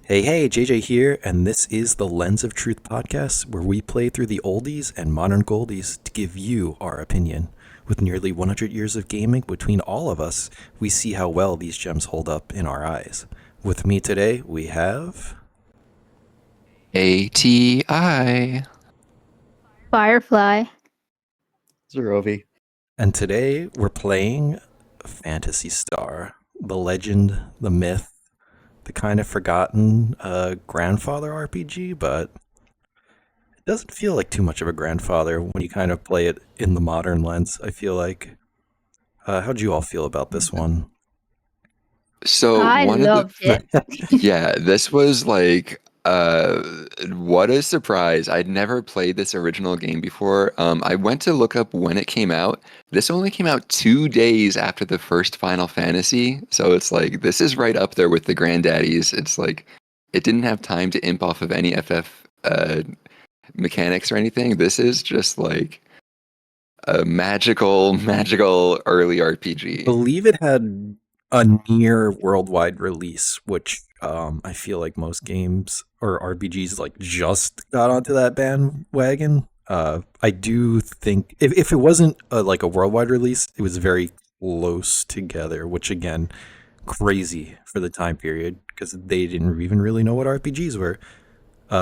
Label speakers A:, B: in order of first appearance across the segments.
A: Hey, JJ here, and this is the Lens of Truth podcast, where we play through the oldies and modern goldies to give you our opinion. With nearly 100 years of gaming between all of us, we see how well these gems hold up in our eyes. With me today, we have...
B: ATI.
C: Firefly.
D: Zerovii.
A: And today, we're playing Phantasy Star, the legend, the myth, the kind of forgotten grandfather RPG, but it doesn't feel like too much of a grandfather when you kind of play it in the modern lens, I feel like. How'd you all feel about this one?
B: So
C: I
B: one
C: loved
B: of
C: it.
B: yeah, this was like what a surprise. I'd never played this original game before. I went to look up when it came out. This only came out 2 days after the first Final Fantasy, so it's like this is right up there with the granddaddies. It's like it didn't have time to imp off of any FF mechanics or anything. This is just like a magical early
A: I
B: RPG.
A: believe it had a near worldwide release, which I feel like most games or RPGs like just got onto that bandwagon. I do think if it wasn't like a worldwide release, it was very close together, which again, crazy for the time period because they didn't even really know what RPGs were.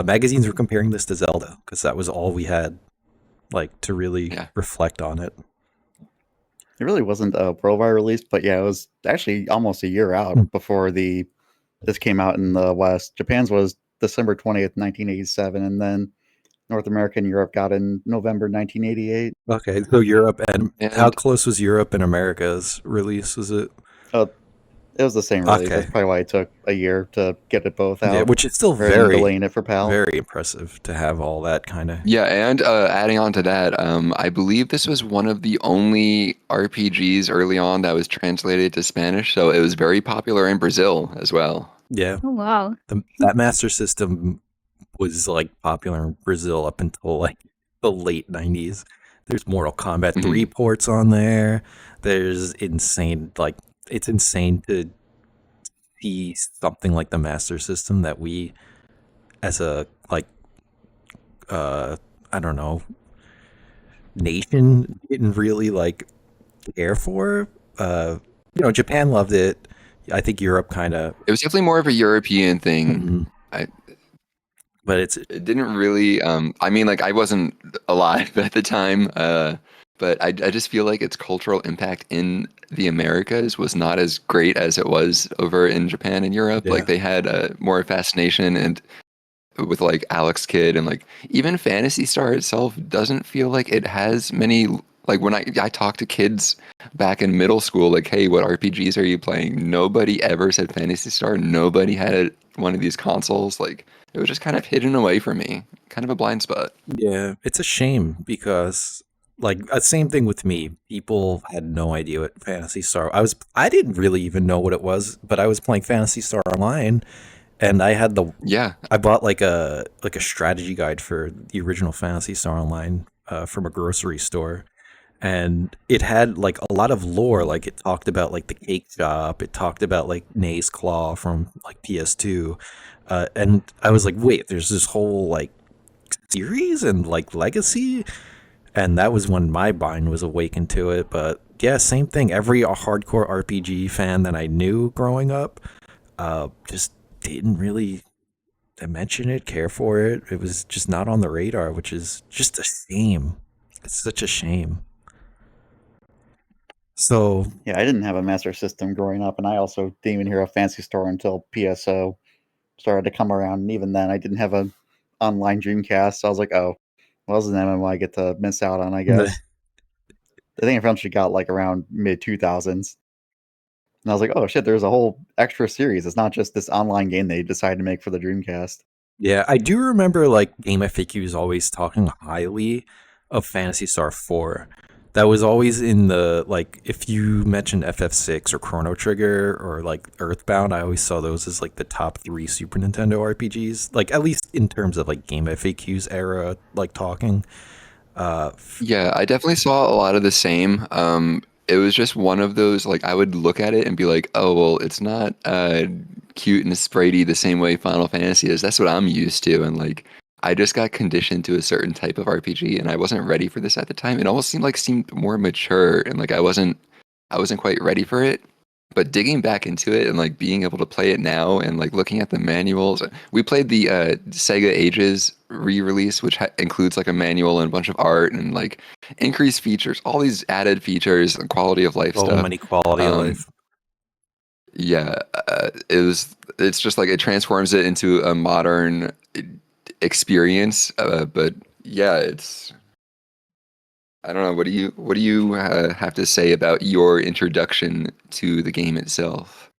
A: Magazines were comparing this to Zelda because that was all we had, like to really
B: Yeah.
A: reflect on it.
D: It really wasn't a worldwide release, but yeah, it was actually almost a year out before this came out in the West. Japan's was December 20th, 1987, and then North America and Europe got in November 1988.
A: Okay, so Europe and how
B: And
A: close was Europe and America's release? Was it
D: Oh, it was the same release.
A: okay?
D: That's probably why it took a year to get it both
A: Yeah,
D: out,
A: which is still
D: rather than
A: very,
D: delaying it for PAL.
A: very impressive to have all that kind of.
B: yeah, and adding on to that, I believe this was one of the only RPGs early on that was translated to Spanish, so it was very popular in Brazil as well.
A: Yeah,
C: Oh, wow.
A: that Master System was like popular in Brazil up until like the late '90s. There's Mortal Kombat 3 ports on there. There's insane, like it's insane to see something like the Master System that we, as a like, I don't know, nation didn't really like care for. Japan loved it. I think Europe kind of,
B: It was definitely more of a European thing. I,
A: but it's
B: it didn't really, I mean, like I wasn't alive at the time, but I just feel like its cultural impact in the Americas was not as great as it was over in Japan and Europe.
A: Yeah.
B: Like they had more fascination and with like Alex Kidd and like even Fantasy Star itself doesn't feel like it has many like when I talk to kids back in middle school like hey what RPGs are you playing, nobody ever said Fantasy Star, nobody had one of these consoles, like it was just kind of hidden away from me, kind of a blind spot.
A: Yeah, it's a shame because like same thing with me. People had no idea what Fantasy Star. I didn't really even know what it was, but I was playing Fantasy Star Online and I had
B: Yeah,
A: I bought like a strategy guide for the original Fantasy Star Online from a grocery store. And it had like a lot of lore, like it talked about like the cake shop, it talked about like Nay's Claw from like PS2. And I was like, wait, there's this whole like series and like legacy, and that was when my mind was awakened to it. But yeah, same thing. Every hardcore RPG fan that I knew growing up just didn't really mention it, care for it. It was just not on the radar, which is just a shame. It's such a shame. So
D: Yeah, I didn't have a Master System growing up, and I also didn't even hear of Fancy Store until PSO started to come around. And even then, I didn't have a online Dreamcast. So I was like, oh, well, this is an MMO I get to miss out on, I guess. I think I eventually got like around mid 2000s. And I was like, oh shit, there's a whole extra series. It's not just this online game they decided to make for the Dreamcast.
A: yeah, I do remember like Game FAQs always talking highly of Phantasy Star 4. That was always in the like if you mentioned FF6 or Chrono Trigger or like Earthbound, I always saw those as like the top 3 Super Nintendo RPGs, like at least in terms of like Game FAQs era like talking.
B: yeah, I definitely saw a lot of the same. it was just one of those, like, I would look at it and be like, oh, well, it's not cute and spritey the same way Final Fantasy is. That's what I'm used to. And like, I just got conditioned to a certain type of RPG, and I wasn't ready for this at the time. It almost seemed more mature, and like I wasn't quite ready for it. But digging back into it and like being able to play it now and like looking at the manuals, we played the Sega Ages re-release, which includes like a manual and a bunch of art and like increased features, all these added features and quality of life
A: So
B: stuff.
A: many quality of
B: Um,
A: life.
B: yeah, it's just like it transforms it into a modern experience. But yeah, it's I don't know. What do you have to say about your introduction to the game itself?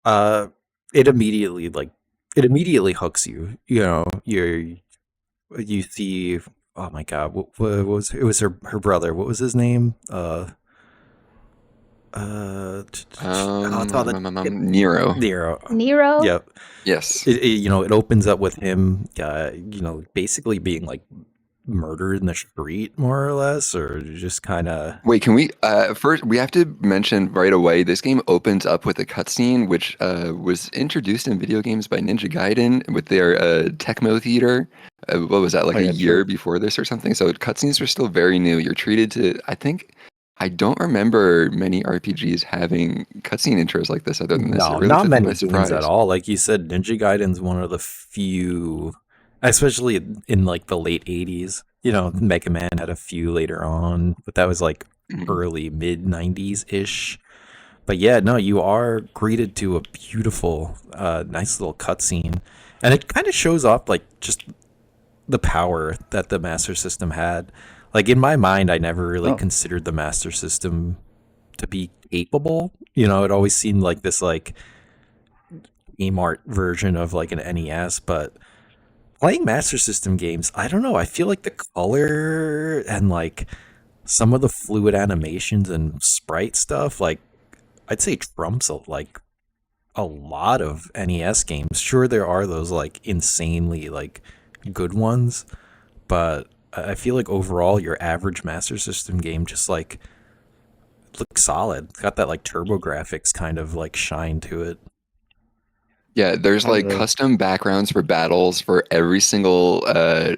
A: Uh, it immediately it immediately hooks you. You know, you see. Oh my God, what was it? Was her brother? What was his name? Oh, it's all the
B: Nero.
A: Nero.
C: Nero.
A: Yep.
B: Yes.
A: It opens up with him, basically being like murdered in the street, more or less, or just kind of.
B: Wait, can we first we have to mention right away this game opens up with a cutscene which was introduced in video games by Ninja Gaiden with their Tecmo Theater. What was that, like
D: Oh
B: a
D: yeah,
B: year
D: true.
B: before this or something? So cutscenes are still very new. You're treated to I don't remember many RPGs having cutscene intros like this other than this. It
A: No,
B: really
A: not
B: took me
A: many
B: by
A: games at
B: surprise.
A: all. Like you said, Ninja Gaiden's one of the few, especially in like the late '80s. Mega Man had a few later on, but that was like
B: Mhm.
A: early mid '90s ish. But yeah, no, you are greeted to a beautiful, nice little cutscene, and it kind of shows off like just the power that the Master System had. Like in my mind, I never really
D: Oh,
A: considered the Master System to be capable. It always seemed like this like game art version of like an NES, but playing Master System games, I don't know. I feel like the color and like some of the fluid animations and sprite stuff, like I'd say trumps like a lot of NES games. Sure, there are those like insanely like good ones, but I feel like overall your average Master System game just like looks solid. It's got that like turbo graphics kind of like shine to it.
B: Yeah, there's
D: kind
B: like
D: of.
B: custom backgrounds for battles for every single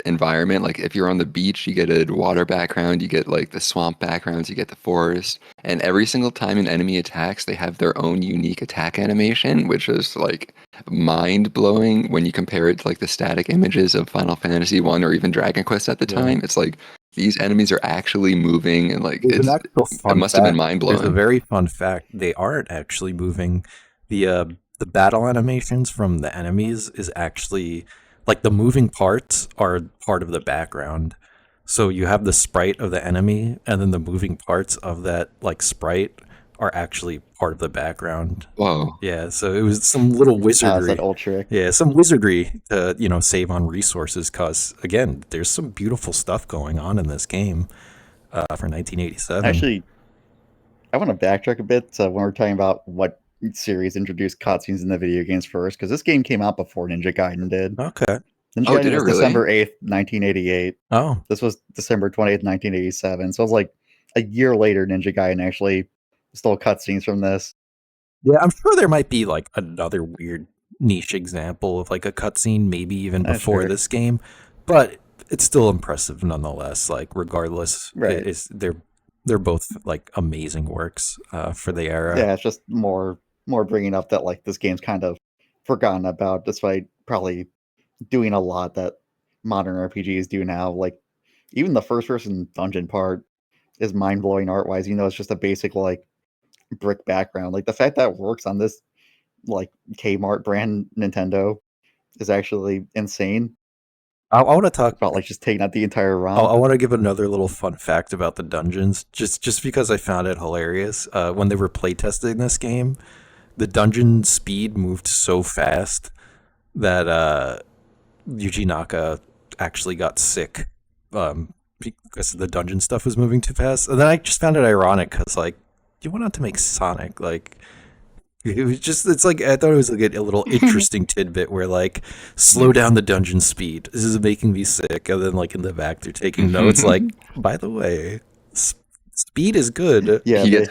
B: environment. Like if you're on the beach, you get a water background, you get like the swamp backgrounds, you get the forest. And every single time an enemy attacks, they have their own unique attack animation, which is like mind blowing when you compare it to like the static images of Final Fantasy 1 or even Dragon Quest at the
A: Yeah.
B: time. It's like these enemies are actually moving and like
A: There's an actual
B: it
A: fun
B: must have been
A: fact.
B: mind
A: There's a
B: blowing.
A: very fun fact. They aren't actually moving. The battle animations from the enemies is actually like the moving parts are part of the background. So you have the sprite of the enemy, and then the moving parts of that like sprite are actually part of the background.
B: Whoa.
A: Yeah, so it was some little
D: Is that
A: wizardry.
D: old trick?
A: Yeah, some wizardry to save on resources. Cause again, there's some beautiful stuff going on in this game for 1987.
D: Actually, I want to backtrack a bit when we're talking about what series introduced cutscenes in the video games first, because this game came out before Ninja Gaiden did.
A: Okay.
D: Ninja
B: Oh,
D: Gaiden
B: did it
D: was
B: really?
D: December 8th, 1988.
A: Oh,
D: This was December 20th, 1987. So it was like a year later, Ninja Gaiden actually stole cutscenes from this.
A: yeah. I'm sure there might be like another weird niche example of like a cutscene, maybe even
D: That's
A: before
D: sure.
A: this game, but it's still impressive nonetheless. Like regardless,
D: Right.
A: they're both like amazing works for the era.
D: Yeah, it's just more bringing up that like this game's kind of forgotten about, despite probably doing a lot that modern RPGs do now. Like even the first person dungeon part is mind blowing art wise. It's just a basic like brick background. Like the fact that works on this like Kmart brand Nintendo is actually insane.
A: I want to talk.
D: About like just taking out the entire
A: I
D: ROM.
A: want to give another little fun fact about the dungeons, just because I found it hilarious. When they were playtesting this game, the dungeon speed moved so fast that Yuji Naka actually got sick because the dungeon stuff was moving too fast. And then I just found it ironic because like you went on to make Sonic, like it's like I thought it was like a little interesting tidbit where like slow down the dungeon speed. This is making me sick, and then like in the back they're taking notes. Like by the way, Speed is good.
D: Yeah,
B: he
D: they,
B: gets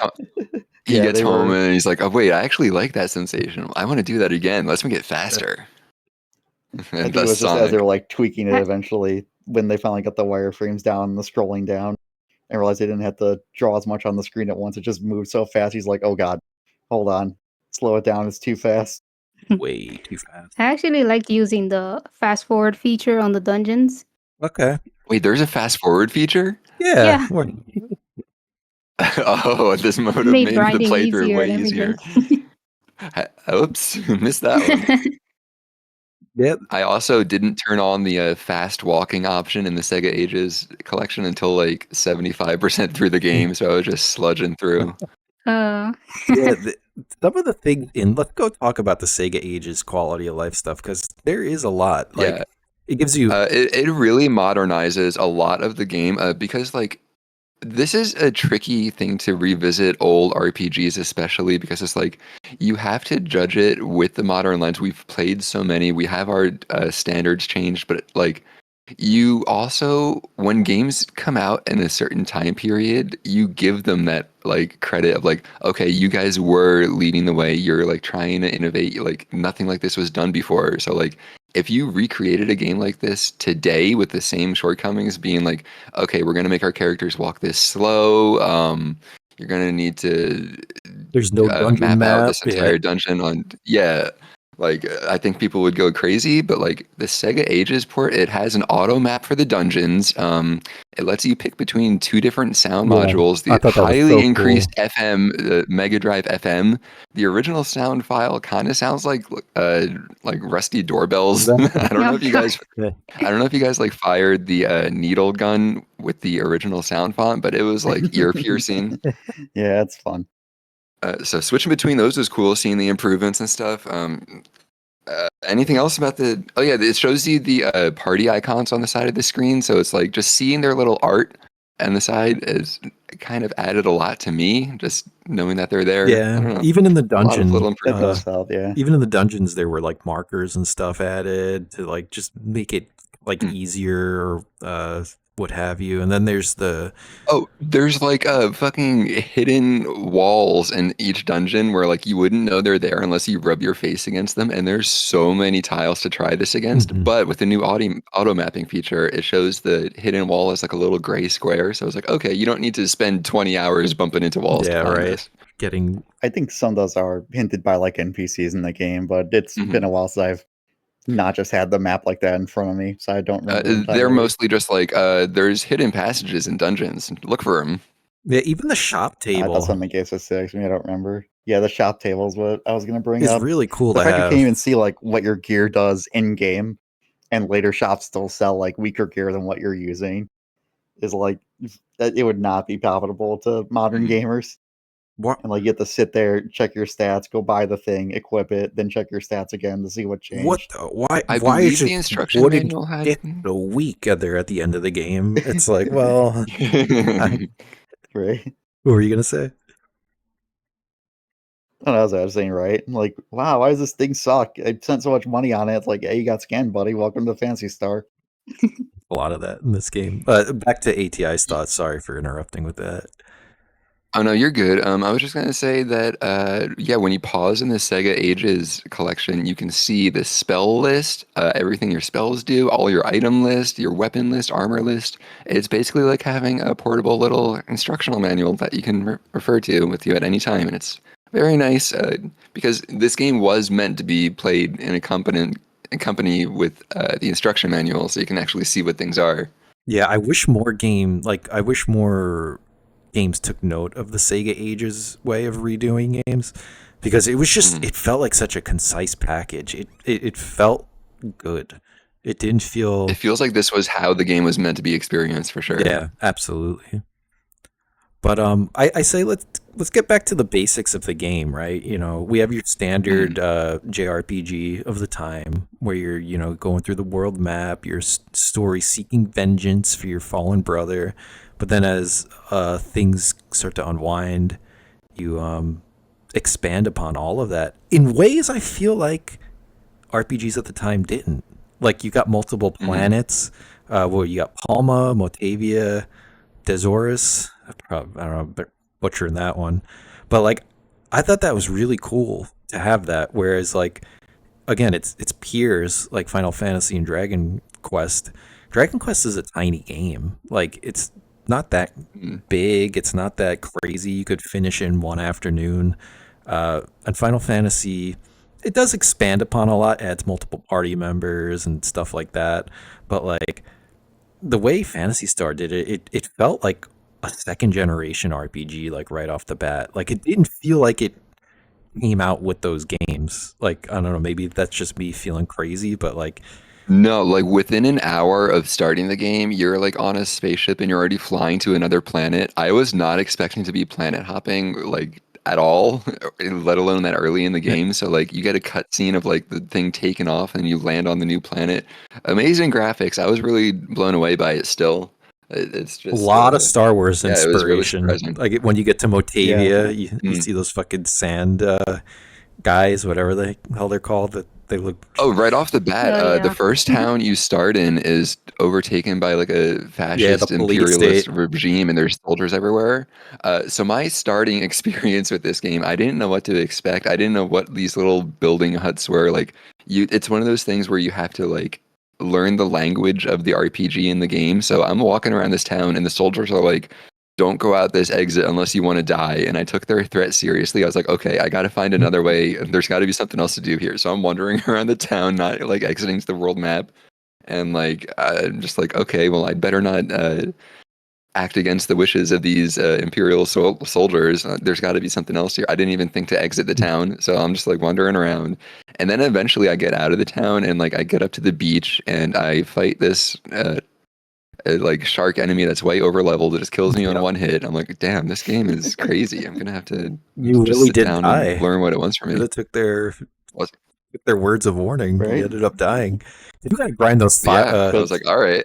B: he
D: yeah,
B: gets
D: they
B: home
D: were.
B: and he's like, "Oh wait, I actually like that sensation. I want to do that again. Let's make it faster."
D: I
B: And
D: think it
B: thus
D: was just as they
B: Sonic.
D: were like tweaking it
C: Ha-
D: eventually when they finally got the wireframes down and the scrolling down and realized they didn't have to draw as much on the screen at once. It just moved so fast. He's like, "Oh God, hold on, slow it down. It's too fast."
A: Way too fast.
C: I actually liked using the fast forward feature on the dungeons.
A: Okay.
B: Wait, there's a fast forward feature?
A: Yeah.
C: Yeah,
B: Oh, this
C: it
B: mode have
C: made
B: made the
C: grinding
B: playthrough
C: easier
B: way
C: and everything.
B: easier. Oops, missed that one.
A: Yeah.
B: I also didn't turn on the fast walking option in the Sega Ages collection until like 75% through the game, so I was just sludging through.
C: uh,
A: Yeah. Some of the things in let's go talk about the Sega Ages quality of life stuff because there is a lot.
B: Yeah,
A: Like it gives you
B: it really modernizes a lot of the game because like this is a tricky thing to revisit old RPGs, especially because it's like you have to judge it with the modern lens. We've played so many, we have our standards changed, but like you also, when games come out in a certain time period, you give them that like credit of like, okay, you guys were leading the way. You're like trying to innovate. Like nothing like this was done before. So like, if you recreated a game like this today with the same shortcomings, being like, okay, we're gonna make our characters walk this slow. You're gonna need to
A: there's no dungeon
B: map out
A: map.
B: this
A: Yeah.
B: entire dungeon on like I think people would go crazy, but like the Sega Ages port, it has an auto map for the dungeons. It lets you pick between two different sound
A: Yeah.
B: modules,
A: I
B: the
A: thought that was
B: highly
A: so
B: increased
A: cool.
B: FM, the Mega Drive FM. The original sound file kind of sounds like rusty doorbells. I don't know
C: oh
B: if you
C: god.
B: guys
A: Yeah.
B: I don't know if you guys like fired the needle gun with the original sound font, but it was like ear piercing.
D: Yeah, it's fun.
B: So switching between those was cool, seeing the improvements and stuff. Anything else about the? Oh yeah, it shows you the party icons on the side of the screen. So it's like just seeing their little art on the side is kind of added a lot to me. Just knowing that they're there. I
A: Yeah.
B: don't know.
A: Even in the
B: A lot of little
A: dungeon,
D: That
B: improvements.
D: does help. Yeah.
A: even in the dungeons, there were like markers and stuff added to like just make it like
B: Mm.
A: easier or what have you. And then there's the
B: Oh, there's like fucking hidden walls in each dungeon where like you wouldn't know they're there unless you rub your face against them. And there's so many tiles to try this against.
A: Mhm.
B: But with the new auto mapping feature, it shows the hidden wall as like a little gray square. So it's like, okay, you don't need to spend 20 hours bumping into walls to
A: yeah,
B: find
A: right.
B: this.
A: Getting
D: I think some of those are hinted by like NPCs in the game, but it's
B: Mhm.
D: been a while since I've not just had the map like that in front of me, so I don't remember
B: They're
D: entirely.
B: mostly just like there's hidden passages in dungeons. Look for them.
A: yeah, even the shop
D: I thought
A: table
D: something gave us 6. I mean, I don't remember. Yeah, the shop table is what I was going to bring
A: is
D: up.
A: really cool
D: The
A: to
D: fact you can't
A: have.
D: even see like what your gear does in game, and later shops still sell like weaker gear than what you're using, is like that. It would not be palatable to modern
B: Mhm.
D: gamers.
A: What
D: And like you have to sit there, check your stats, go buy the thing, equip it, then check your stats again to see what
A: what
D: changed.
A: why
B: I
A: why is
B: believe the
A: it
B: instruction
A: wouldn't
B: manual had.
A: get a week there at the end of the game? It's like, well,
D: Right?
A: what were you gonna say?
D: I don't know, as I was saying, right? Like, wow, why does this thing suck? I spent so much money on it. It's like, hey, you got scanned, buddy. Welcome to Fancy Star.
A: A lot of that in this game. Back to ATI's thoughts. Sorry for interrupting with that.
B: Oh no, you're good. I was just gonna say that yeah, when you pause in the Sega Ages collection, you can see the spell list, everything your spells do, all your item list, your weapon list, armor list. It's basically like having a portable little instructional manual that you can refer to with you at any time, and it's very nice because this game was meant to be played in a company with the instruction manual, so you can actually see what things are.
A: Yeah, I wish more games took note of the Sega Ages way of redoing games because it was just
B: Mhm.
A: it felt like such a concise package. It felt good. It didn't
B: It
A: feel
B: feels like this was how the game was meant to be experienced for sure.
A: yeah, absolutely. But I say let's get back to the basics of the game, right? You know, we have your standard JRPG of the time where you're going through the world map, your story seeking vengeance for your fallen brother, but then as things start to unwind, you expand upon all of that in ways I feel like RPGs at the time didn't. Like you got multiple
B: Mhm.
A: planets. Well, you got Palma, Motavia, Dezoris, I don't know, butchering that one, but like I thought that was really cool to have that. Whereas like again, it's peers like Final Fantasy and Dragon Quest. Dragon Quest is a tiny game. Like it's not that
B: Mm.
A: big. It's not that crazy. You could finish in one afternoon. And Final Fantasy, it does expand upon a lot, adds multiple party members and stuff like that. But like the way Fantasy Star did it, it felt like a second generation RPG, like right off the bat. Like it didn't feel like it came out with those games. Like I don't know, maybe that's just me feeling crazy, but like
B: No, like within an hour of starting the game, you're like on a spaceship and you're already flying to another planet. I was not expecting to be planet hopping like at all, let alone that early in the game. So like you get a cutscene of like the thing taking off and you land on the new planet. Amazing graphics. I was really blown away by it still. It's
A: a
B: just
A: lot of Star Wars
B: yeah, it was really
A: inspiration.
B: surprising.
A: Like when you get to
D: Yeah.
A: Motavia, you
B: Mm.
A: see those fucking sand guys, whatever the hell they're called. That they look.
B: Oh, right off the bat,
C: Oh
B: the
C: yeah.
B: first town you start in is overtaken by like a
A: Yeah, the
B: fascist
A: police
B: imperialist
A: state.
B: regime, and there's soldiers everywhere. So my starting experience with this game, I didn't know what to expect. I didn't know what these little building huts were. Like it's one of those things where you have to like learn the language of the RPG in the game. So I'm walking around this town, and the soldiers are like, don't go out this exit unless you want to die. And I took their threat seriously. I was like, okay, I got to find another way. There's got to be something else to do here. So I'm wandering around the town, not like exiting to the world map. And like, I'm just like, okay, well, I'd better not act against the wishes of these imperial soldiers. There's got to be something else here. I didn't even think to exit the town. So I'm just like wandering around. And then eventually I get out of the town and like I get up to the beach and I fight this like shark enemy that's way over leveled. It just kills me on
A: Yeah,
B: one hit. I'm like, damn, this game is crazy. I'm gonna have to
A: you
B: just
A: really
B: sit
A: did
B: down and
A: die.
B: learn what it wants from
A: Should
B: me.
A: have
B: Was-
A: took their words of warning. You
D: Right?
A: ended up dying. You gotta grind those
B: Yeah, I
D: So
B: was like, all right.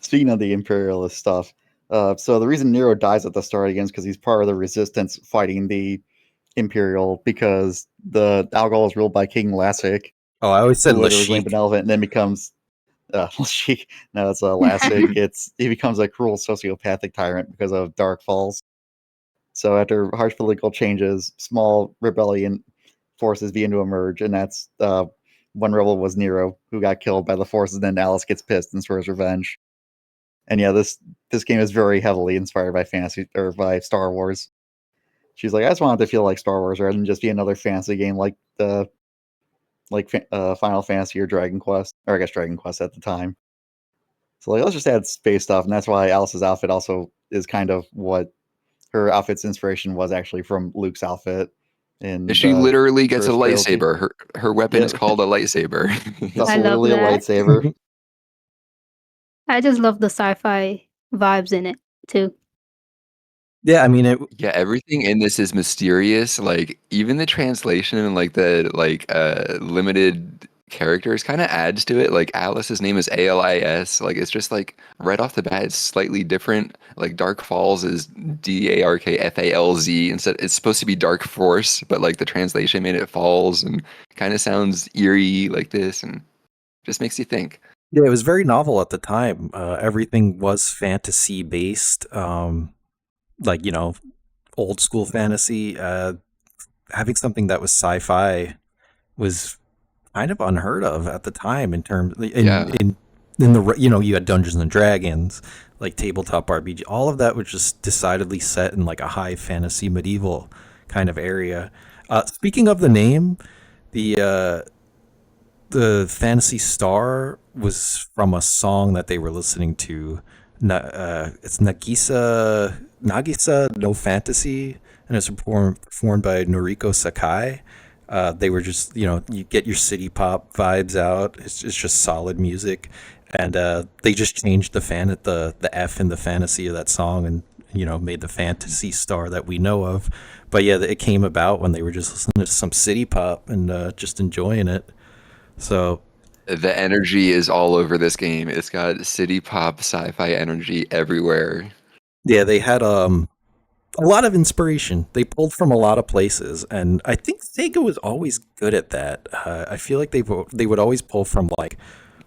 D: speaking of the imperialist stuff, so the reason Nero dies at the start again is because he's part of the resistance fighting the imperial because the Algol is ruled by King Lassic,
A: Oh, I always said
D: who was originally
A: Lashik.
D: benevolent and then becomes Sheik. No, it's Lassic. He becomes a cruel sociopathic tyrant because of Dark Falls. So after harsh political changes, small rebellion forces begin to emerge, and that's one rebel was Nero, who got killed by the forces. And then Alice gets pissed and swears revenge. And yeah, this game is very heavily inspired by fantasy or by Star Wars. She's like, I just want it to feel like Star Wars rather than just be another fantasy game like the Final Fantasy or Dragon Quest, or I guess Dragon Quest at the time. So like, let's just add space stuff, and that's why Alice's outfit also is kind of what her outfit's inspiration was actually from Luke's outfit in
B: She
D: the
B: literally gets a
D: first trilogy.
B: lightsaber. Her weapon is
D: Yep,
B: called a lightsaber.
D: it's
C: I
D: also
C: love
D: literally a
C: that.
D: lightsaber.
C: I just love the sci-fi vibes in it too.
A: Yeah, I mean it.
B: Yeah, everything in this is mysterious. Like even the translation and like the like limited characters kind of adds to it. Like Alice's name is ALIS. Like it's just like right off the bat, it's slightly different. Like Dark Falls is DARKFALZ instead. It's supposed to be Dark Force, but like the translation made it Falls and kind of sounds eerie like this, and just makes you think.
A: Yeah, it was very novel at the time. Everything was fantasy based. Like old school fantasy. Having something that was sci-fi was kind of unheard of at the time in terms
B: Yeah.
A: in the you had Dungeons and Dragons, like tabletop RPG. All of that was just decidedly set in like a high fantasy medieval kind of area. Speaking of the name, the Fantasy Star was from a song that they were listening to. It's Nagisa no Fantasy, and it's performed by Noriko Sakai. They were just, you get your city pop vibes out. It's just solid music, and they just changed the F in the fantasy of that song, and made the Fantasy Star that we know of. But yeah, it came about when they were just listening to some city pop and just enjoying it. So
B: The energy is all over this game. It's got city pop sci-fi energy everywhere.
A: yeah, they had a lot of inspiration. They pulled from a lot of places, and I think Sega was always good at that. I feel like they would always pull from like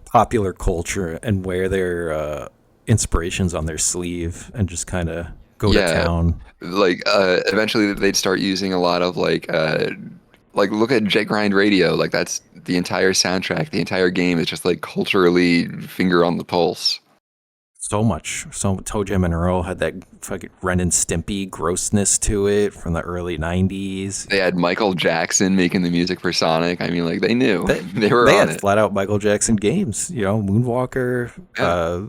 A: popular culture and wear their inspirations on their sleeve, and just kind of go to
B: Yeah,
A: town.
B: like eventually they'd start using a lot of like look at Jet Grind Radio. Like that's the entire soundtrack. The entire game is just like culturally finger on the pulse.
A: So much. So Toe Jam and Earl had that fucking Ren and Stimpy grossness to it from the early 90s.
B: They had Michael Jackson making the music for Sonic. I mean, like they knew
A: They,
B: they were
A: they
B: on
A: had
B: it.
A: flat out Michael Jackson games, Moonwalker.
B: Yeah.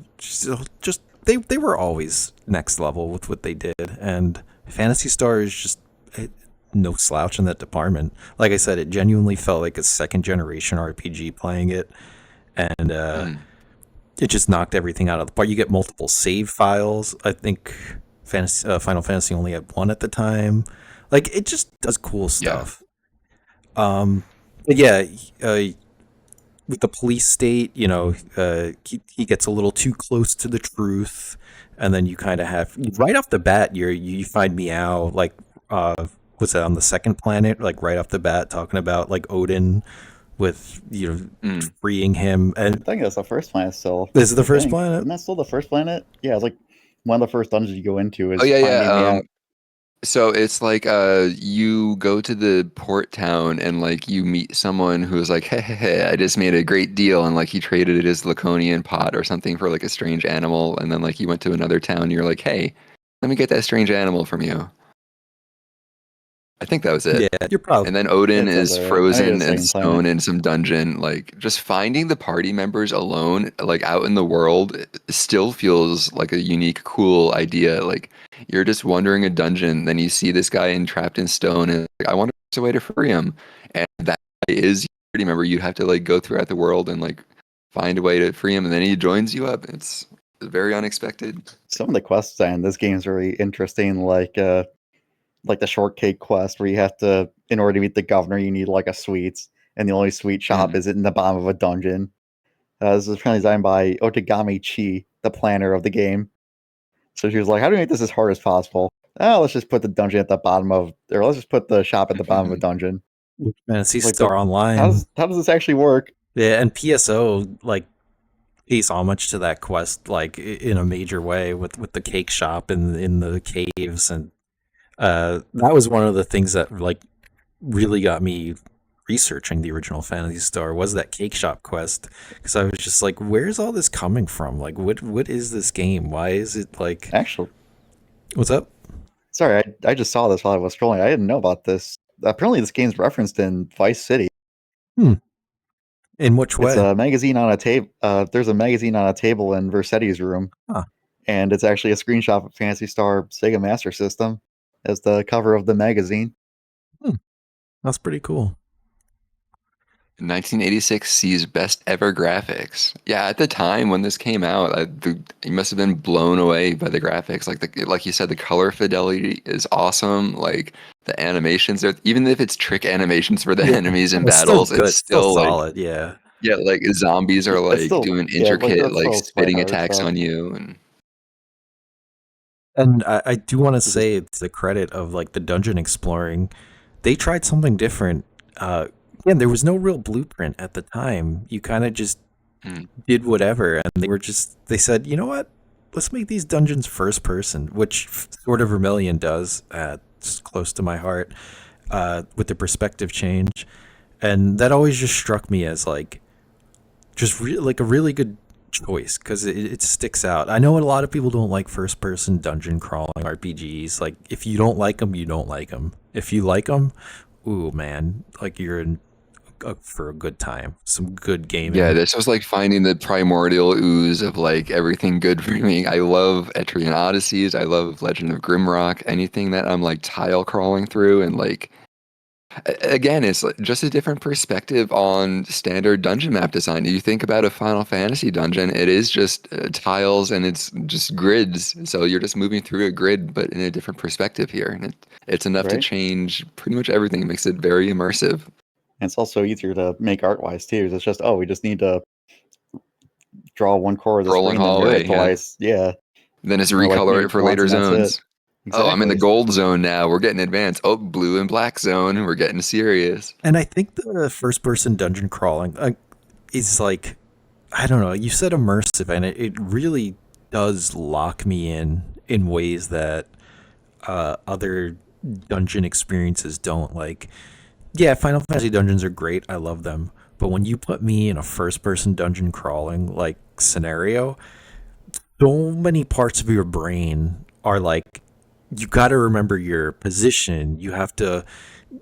A: Just they were always next level with what they did. And Fantasy Star is just no slouch in that department. Like I said, it genuinely felt like a second generation RPG playing it. And
B: Mm.
A: it just knocked everything out of the park. You get multiple save files. I think Final Fantasy only had one at the time. Like it just does cool stuff. But yeah, with the police state, he gets a little too close to the truth, and then you kind of have right off the bat, you find Meow like what's that on the second planet? Like right off the bat, talking about like Odin with freeing him,
D: I
A: and
D: think that's the first planet still.
A: this is the
D: I
A: first
D: think.
A: planet.
D: Isn't that still the first planet? Yeah, it's like one of the first dungeons you go into is
B: Oh yeah,
D: finding
B: yeah.
D: Meow.
B: So it's like you go to the port town and like you meet someone who's like, hey, I just made a great deal, and like he traded his Laconian pot or something for like a strange animal, and then like you went to another town and you're like, hey, let me get that strange animal from you. I think that was it.
A: Yeah, you're probably
B: And then Odin
D: It says
B: is
D: that, right? I think
B: frozen
D: it's
B: and
D: second
B: stone
D: planet.
B: in some dungeon. Like just finding the party members alone, like out in the world, still feels like a unique, cool idea. Like you're just wandering a dungeon, then you see this guy entrapped in stone, and like, I wonder if there's a way to free him. And that guy is your party member. You have to like go throughout the world and like find a way to free him, and then he joins you up. It's very unexpected.
D: Some of the quests in this game is really interesting, like the shortcake quest where you have to, in order to meet the governor, you need like a sweets, and the only sweet shop
B: Mm.
D: is in the bottom of a dungeon. This is apparently designed by Otagami Chi, the planner of the game. So she was like, "How do we make this as hard as possible? Oh, let's just put the dungeon at the bottom of, or let's just put the shop at the bottom of a dungeon."
A: Fantasy
D: Like,
A: Star
D: so
A: Online.
D: how does this actually work?
A: Yeah, and PSO like pays homage to that quest like in a major way with the cake shop in the caves, and that was one of the things that like really got me researching the original Fantasy Star was that cake shop quest, because I was just like, where's all this coming from? Like what is this game? Why is it like
D: Actually,
A: what's up?
D: sorry, I just saw this while I was scrolling. I didn't know about this. Apparently, this game's referenced in Vice City.
A: In which
D: It's
A: way?
D: a magazine on a table. There's a magazine on a table in Versetti's room,
A: Huh.
D: and it's actually a screenshot of Fantasy Star Sega Master System as the cover of the magazine.
A: That's pretty cool.
B: 1986 sees best ever graphics. Yeah, at the time when this came out, you must have been blown away by the graphics. Like you said, the color fidelity is awesome. Like the animations are, even if it's trick animations for the enemies in
A: It's still
B: battles,
A: good,
B: it's
A: still
B: still like
A: solid. Yeah.
B: yeah, like zombies are
D: It's
B: like
D: still,
B: doing
D: yeah, like
B: intricate
D: that's
B: like
D: still sprite
B: spitting
D: art
B: attacks
D: stuff.
B: on you, and
A: And I do want to say to the credit of like the dungeon exploring, they tried something different. Again, there was no real blueprint at the time. You kind of just
B: Hmm.
A: did whatever, and they said, you know what? Let's make these dungeons first person, which sort of Vermilion does. It's close to my heart with the perspective change, and that always just struck me as like just like a really good choice because it sticks out. I know a lot of people don't like first person dungeon crawling RPGs. Like if you don't like them, you don't like them. If you like them, ooh man, like you're in for a good time. Some good gaming.
B: yeah, this was like finding the primordial ooze of like everything good for me. I love Etrian Odysseys. I love Legend of Grimrock. Anything that I'm like tile crawling through, and like again, it's like just a different perspective on standard dungeon map design. You think about a Final Fantasy dungeon, it is just tiles and it's just grids. So you're just moving through a grid, but in a different perspective here, and it's enough to
D: Right.
B: change pretty much everything. It makes it very immersive.
D: And it's also easier to make art wise too. It's just, oh, we just need to draw one corner of the
B: Rolling
D: screen and mirror
B: hallway,
D: it
B: yeah.
D: twice. Yeah.
B: Then it's
D: Or like
B: recolor
D: maybe
B: it for
D: once
B: later
D: and that's it.
B: zones. Oh, I'm in the
D: Exactly.
B: gold zone now. We're getting advanced. Oh, blue and black zone. We're getting serious.
A: And I think the first person dungeon crawling is like, I don't know, you said immersive, and it really does lock me in ways that other dungeon experiences don't. Like, yeah, Final Fantasy dungeons are great. I love them. But when you put me in a first person dungeon crawling like scenario, so many parts of your brain are like, you got to remember your position. You have to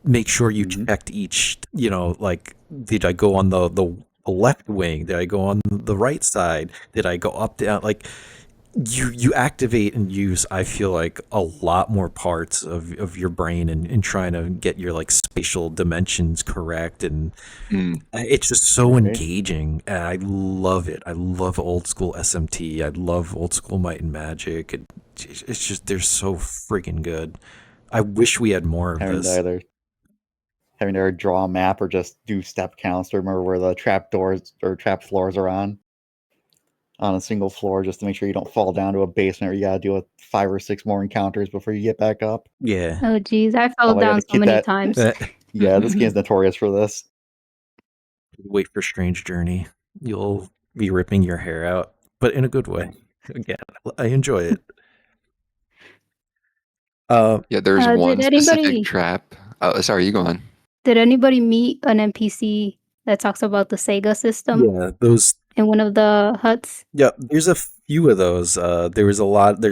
A: make sure you checked each, like, did I go on the left wing? Did I go on the right side? Did I go up, down? Like, you activate and use, I feel like, a lot more parts of your brain in trying to get your like spatial dimensions correct, and
B: Mm.
A: it's just so
D: Right.
A: engaging, and I love it. I love old school SMT. I love old school Might and Magic. It's just, they're so freaking good. I wish we had more of
D: Having to
A: this.
D: either draw a map or just do step counts to remember where the trap doors or trap floors are on a single floor, just to make sure you don't fall down to a basement where you gotta deal with 5 or 6 more encounters before you get back up.
A: Yeah.
C: Oh geez, I fell
D: Oh, I gotta
C: down so
D: get
C: many
D: that.
C: times.
D: Yeah, this game's notorious for this.
A: Wait for Strange Journey. You'll be ripping your hair out, but in a good way. Again, I enjoy it.
B: Yeah, there's
C: Did
B: one specific
C: anybody
B: trap. Oh, sorry, you go on.
C: did anybody meet an NPC that talks about the Sega system
A: Yeah, those.
C: in one of the huts?
A: Yeah, there's a few of those. There's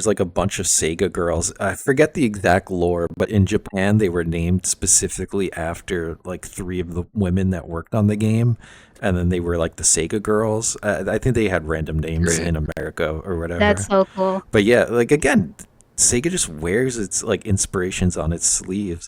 A: like a bunch of Sega girls. I forget the exact lore, but in Japan they were named specifically after like 3 of the women that worked on the game, and then they were like the Sega girls. I think they had random names
B: Great.
A: in America or whatever.
C: That's so cool.
A: But yeah, like, again, Sega just wears its like inspirations on its sleeves.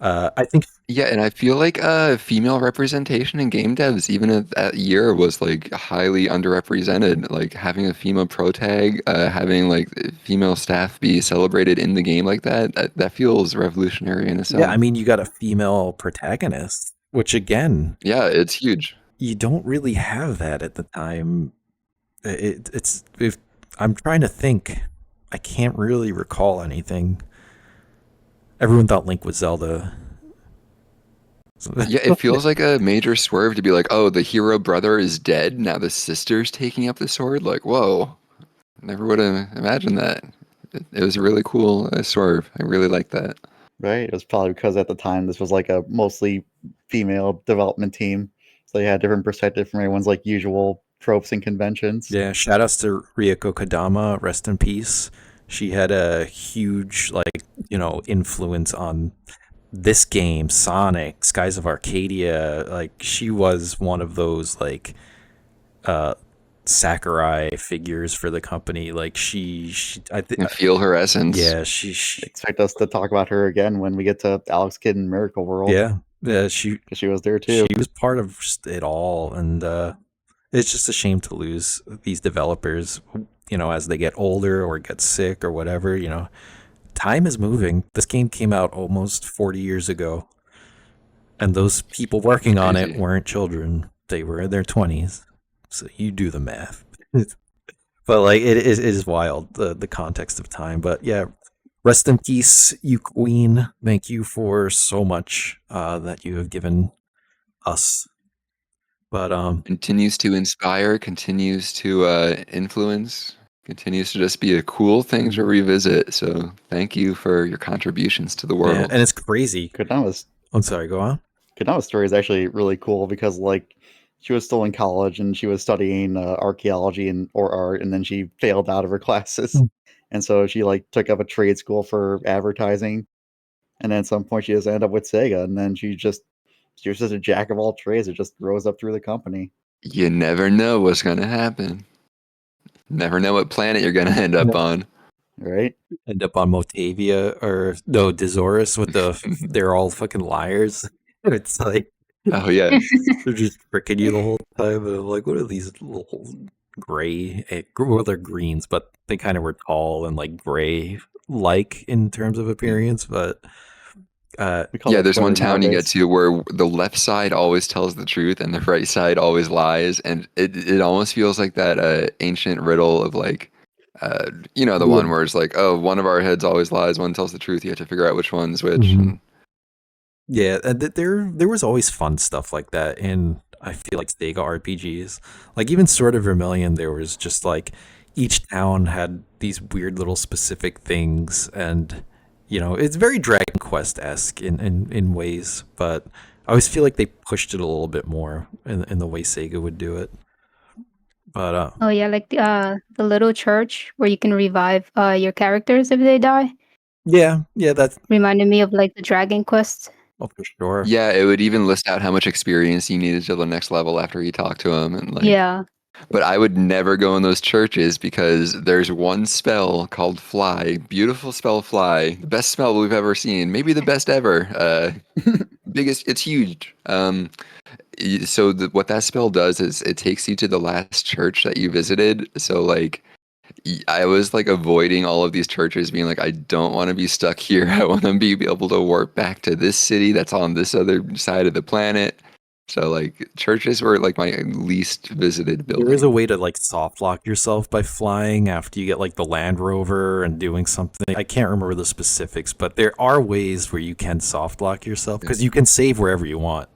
A: I think
B: Yeah, and I feel like female representation in game devs, even at that year, was like highly underrepresented. Like having a female pro tag, having like female staff be celebrated in the game like that feels revolutionary in
A: yeah, I
B: itself.
A: mean, you got a female protagonist, which again,
B: Yeah, it's huge.
A: you don't really have that at the time. It's if I'm trying to think, I can't really recall anything. Everyone thought Link was Zelda.
B: Yeah, it feels like a major swerve to be like, oh, the hero brother is dead. Now the sister's taking up the sword. Like, whoa, never would have imagined that. It was a really cool swerve. I really like that.
D: Right? It was probably because at the time this was like a mostly female development team, so they had different perspective from everyone's like usual tropes and conventions.
A: Yeah, shout outs to Ryoko Kodama, rest in peace. She had a huge, like, influence on this game, Sonic, Skies of Arcadia. Like, she was one of those, like, Sakurai figures for the company. Like, I think,
B: And feel her essence.
A: yeah, she
D: Expect us to talk about her again when we get to Alex Kidd in Miracle World.
A: yeah, she
D: 'Cause she was there too.
A: was part of just it all, and it's just a shame to lose these developers, as they get older or get sick or whatever. Time is moving. This game came out almost 40 years ago, and those people working on it
B: Crazy.
A: weren't children. They were in their 20s. So you do the math. But like, it is wild, the context of time. But yeah, rest in peace, you queen. Thank you for so much that you have given us. But
B: Continues to inspire, continues to influence, continues to just be a cool thing to revisit. So thank you for your contributions to the
A: yeah,
B: world.
A: and it's crazy.
D: Kodama's
A: I'm sorry, go on.
D: story is actually really cool because like she was still in college and she was studying archaeology or art, and then she failed out of her classes,
A: Hmm.
D: and so she like took up a trade school for advertising, and then at some point she just ended up with Sega, and then she was just a jack of all trades. It just rose up through the company.
B: You never know what's going to happen. Never know what planet you're going to end up on.
D: Right?
A: End up on Motavia or no, Dezoris with they're all fucking liars. It's like
B: Oh, yeah.
A: they're just tricking you the whole time. And I'm like, what are these little gray? Well, they're greens, but they kind of were tall and like gray, like in terms of appearance. But
D: We call
B: Yeah,
D: it
B: there's one
D: Twitter
B: town you get
D: nowadays.
B: to where the left side always tells the truth and the right side always lies. And it almost feels like that ancient riddle of like, the one where it's like, oh, one of our heads always lies, one tells the truth. You have to figure out which one's which.
A: Mhm.
B: And
A: yeah, there was always fun stuff like that in, I feel like, Sega RPGs. Like even Sword of Vermilion, there was just like each town had these weird little specific things, and it's very Dragon Quest-esque in ways, but I always feel like they pushed it a little bit more in the way Sega would do it. But
C: Oh yeah, like the little church where you can revive your characters if they die.
A: yeah, that's
C: Reminded me of like the Dragon Quest.
A: for sure.
B: Yeah, it would even list out how much experience you needed to the next level after you talk to him, and like.
C: Yeah.
B: But I would never go in those churches because there's one spell called Fly. Beautiful spell, Fly. The best spell we've ever seen. Maybe the best ever. Biggest. It's huge. So what that spell does is it takes you to the last church that you visited. So like I was like avoiding all of these churches, being like, I don't want to be stuck here. I want to be able to warp back to this city that's on this other side of the planet. So like churches were like my least visited
A: There is a
B: building.
A: way to like soft lock yourself by flying after you get like the Land Rover and doing something. I can't remember the specifics, but there are ways where you can soft lock yourself because you can save wherever you want.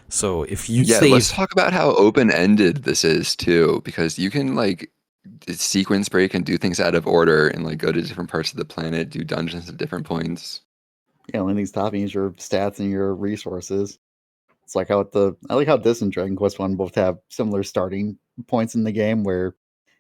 A: So if you
B: Yeah, let's
A: save,
B: talk about how open-ended this is too, because you can like sequence break and do things out of order and like go to different parts of the planet, do dungeons at different points.
D: Yeah, only thing stopping is your stats and your resources. It's like how I like how this and Dragon Quest One both have similar starting points in the game where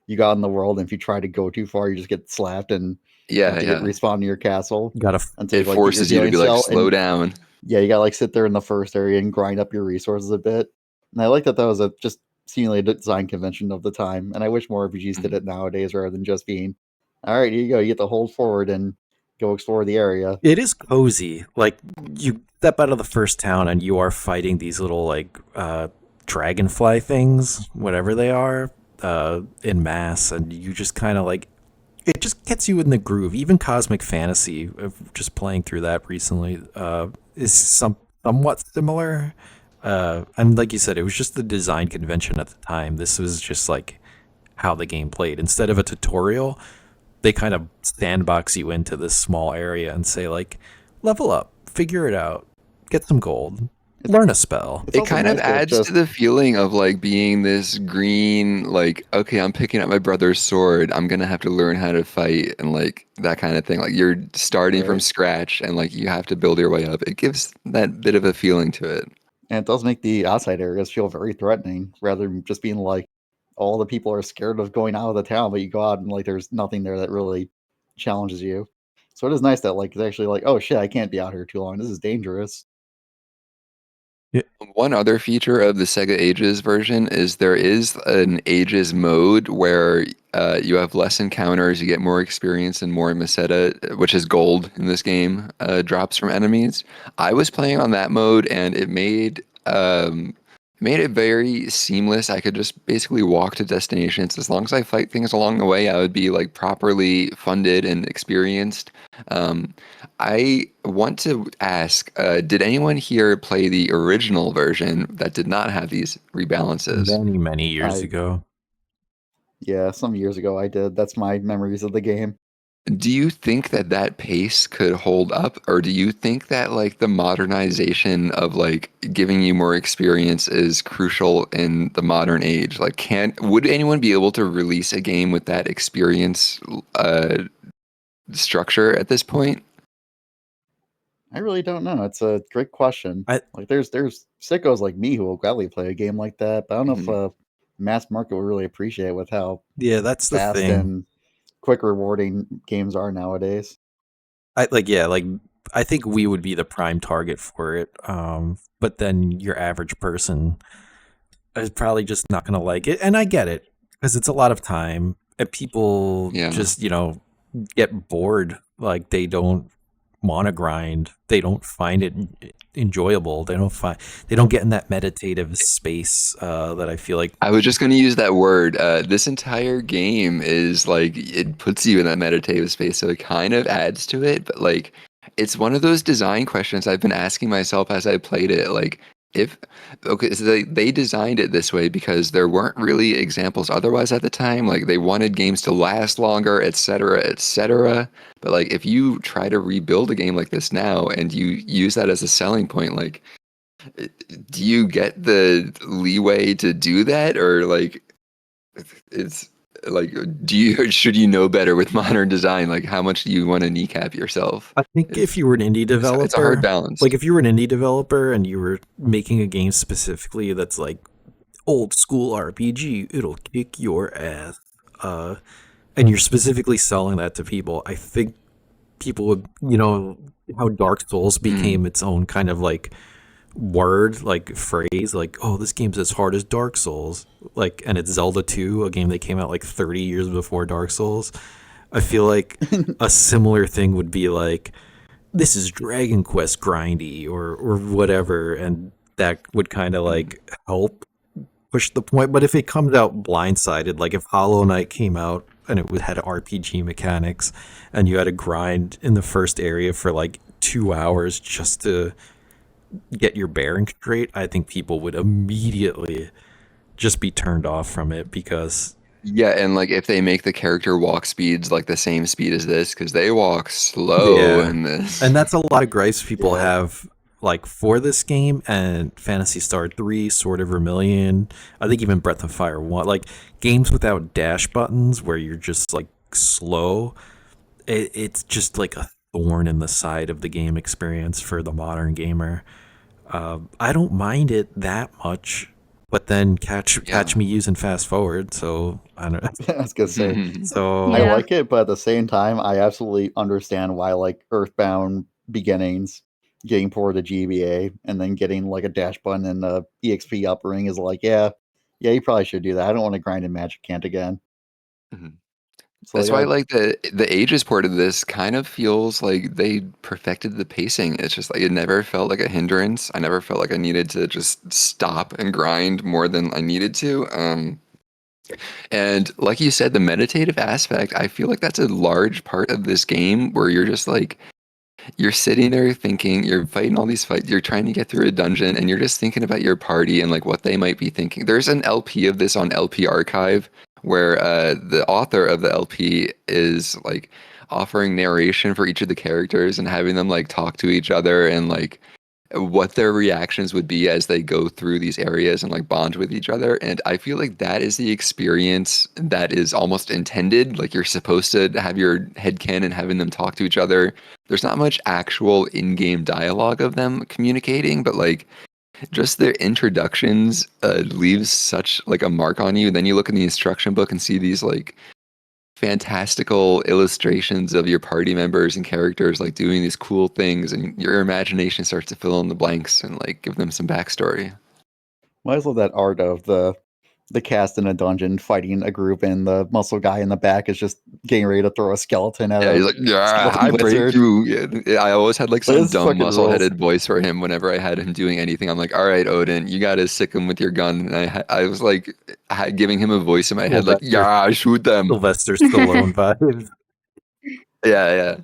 D: you got in the world, and if you try to go too far, you just get slapped and you have
B: Yeah,
D: to get
B: yeah.
D: respawned to your castle
A: you gotta
D: until you
B: It
D: like get your
B: forces you to
D: healing
B: be like,
D: cell.
B: slow
D: And
B: down.
D: yeah, you gotta like sit there in the first area and grind up your resources a bit. And I like that was a just seemingly a design convention of the time. And I wish more RPGs did
B: Mhm.
D: it nowadays rather than just being, all right, here you go, you get to hold forward and go explore the area.
A: It is cozy. Like you step out of the first town and you are fighting these little like dragonfly things, whatever they are, in mass, and you just kind of like it just gets you in the groove. Even Cosmic Fantasy, just playing through that recently, is somewhat similar. And like you said, it was just the design convention at the time. This was just like how the game played. Instead of a tutorial, they kind of sandbox you into this small area and say like, level up, figure it out, get some gold,
D: It's
A: learn a spell.
D: it's
B: It
D: also
B: kind of
D: nice that
B: adds to
D: just
B: the feeling of like being this green, like, okay, I'm picking up my brother's sword. I'm gonna have to learn how to fight and like that kind of thing. Like you're starting from
D: right.
B: scratch and like you have to build your way up. It gives that bit of a feeling to it.
D: And it does make the outside areas feel very threatening rather than just being like all the people are scared of going out of the town, but you go out and like there's nothing there that really challenges you. So it is nice that like it's actually like, oh shit, I can't be out here too long. This is dangerous.
A: Yeah,
B: One other feature of the Sega Ages version is there is an Ages mode where you have less encounters, you get more experience and more Meseta, which is gold in this game, drops from enemies. I was playing on that mode and it made it very seamless. I could just basically walk to destinations. As long as I fight things along the way, I would be like properly funded and experienced. Um, I want to ask, did anyone here play the original version that did not have these rebalances?
A: many, many years
D: I
A: ago.
D: Yeah, some years ago I did. That's my memories of the game.
B: Do you think that that pace could hold up, or do you think that like the modernization of like giving you more experience is crucial in the modern age? Like, would anyone be able to release a game with that experience structure at this point?
D: I really don't know. It's a great question.
A: I
D: Like there's sickos like me who will gladly play a game like that, but I don't know if
B: Mhm.
D: mass market will really appreciate with how
A: Yeah, that's the
D: fast
A: thing.
D: and quick rewarding games are nowadays.
A: Like I think we would be the prime target for it. But then your average person is probably just not gonna like it, and I get it because it's a lot of time, and people
B: Yeah.
A: just get bored. Like they don't want to grind. They don't find it enjoyable. They don't get in that meditative space that I feel like.
B: I was just going to use that word. This entire game is like it puts you in that meditative space, so it kind of adds to it. But like, it's one of those design questions I've been asking myself as I played it. Like, if okay, so they designed it this way because there weren't really examples otherwise at the time. Like, they wanted games to last longer, etc., etc. But like, if you try to rebuild a game like this now and you use that as a selling point, like do you get the leeway to do that or like it's Like, should you know better with modern design? Like, how much do you want to kneecap yourself?
A: I think if you were an indie
B: It's a hard
A: developer,
B: balance.
A: like if you were an indie developer and you were making a game specifically that's like old school RPG, it'll kick your ass. And you're specifically selling that to people. I think people would, how Dark Souls became its own kind of like word, like phrase, like, oh, this game's as hard as Dark Souls. Like, and it's Zelda 2, a game that came out like 30 years before Dark Souls. I feel like a similar thing would be like, this is Dragon Quest grindy or whatever, and that would kind of like help push the point. But if it comes out blindsided, like if Hollow Knight came out and had RPG mechanics, and you had to grind in the first area for like 2 hours just to get your bearings straight, I think people would immediately just be turned off from it because
B: Yeah, and like if they make the character walk speeds like the same speed as this, because they walk slow
A: yeah,
B: in this.
A: and that's a lot of gripes people
D: Yeah.
A: have like for this game and Phantasy Star 3, Sword of Vermilion, I think even Breath of Fire 1, like games without dash buttons where you're just like slow, it's just like a thorn in the side of the game experience for the modern gamer. I don't mind it that much, but then catch me using fast forward, so I don't.
D: I was gonna say
A: So
D: I
C: Yeah.
D: like it, but at the same time, I absolutely understand why like Earthbound Beginnings getting ported to GBA and then getting like a dash button and a EXP uppering is like, yeah, you probably should do that. I don't want to grind in Magic Can't again.
B: Mhm.
D: So
B: That's
D: like,
B: why like the Ages port of this kind of feels like they perfected the pacing. It's just like it never felt like a hindrance. I never felt like I needed to just stop and grind more than I needed to. And like you said, the meditative aspect, I feel like that's a large part of this game where you're just like you're sitting there thinking, you're fighting all these fights, you're trying to get through a dungeon, and you're just thinking about your party and like what they might be thinking. There's an LP of this on LP Archive where the author of the LP is like offering narration for each of the characters and having them like talk to each other and like what their reactions would be as they go through these areas and like bond with each other. And I feel like that is the experience that is almost intended. Like you're supposed to have your headcanon having them talk to each other. There's not much actual in-game dialogue of them communicating, but like just their introductions leaves such like a mark on you. Then you look in the instruction book and see these like fantastical illustrations of your party members and characters like doing these cool things, and your imagination starts to fill in the blanks and like give them some backstory.
D: might as well that art of the cast in a dungeon fighting a group and the muscle guy in the back is just getting ready to throw a skeleton at
B: Yeah,
D: a
B: he's like, yeah,
D: skeleton
B: I break
D: wizard.
B: through. Yeah, I always had like some
D: This
B: dumb
D: fucking rules.
B: muscle-headed voice for him whenever I had him doing anything. I'm like, all right, Odin, you gotta sick him with your gun. And I was like, giving him a voice in my head, like,
A: Sylvester,
B: yeah, shoot them.
A: Sylvester Stallone vibes.
B: Yeah, yeah.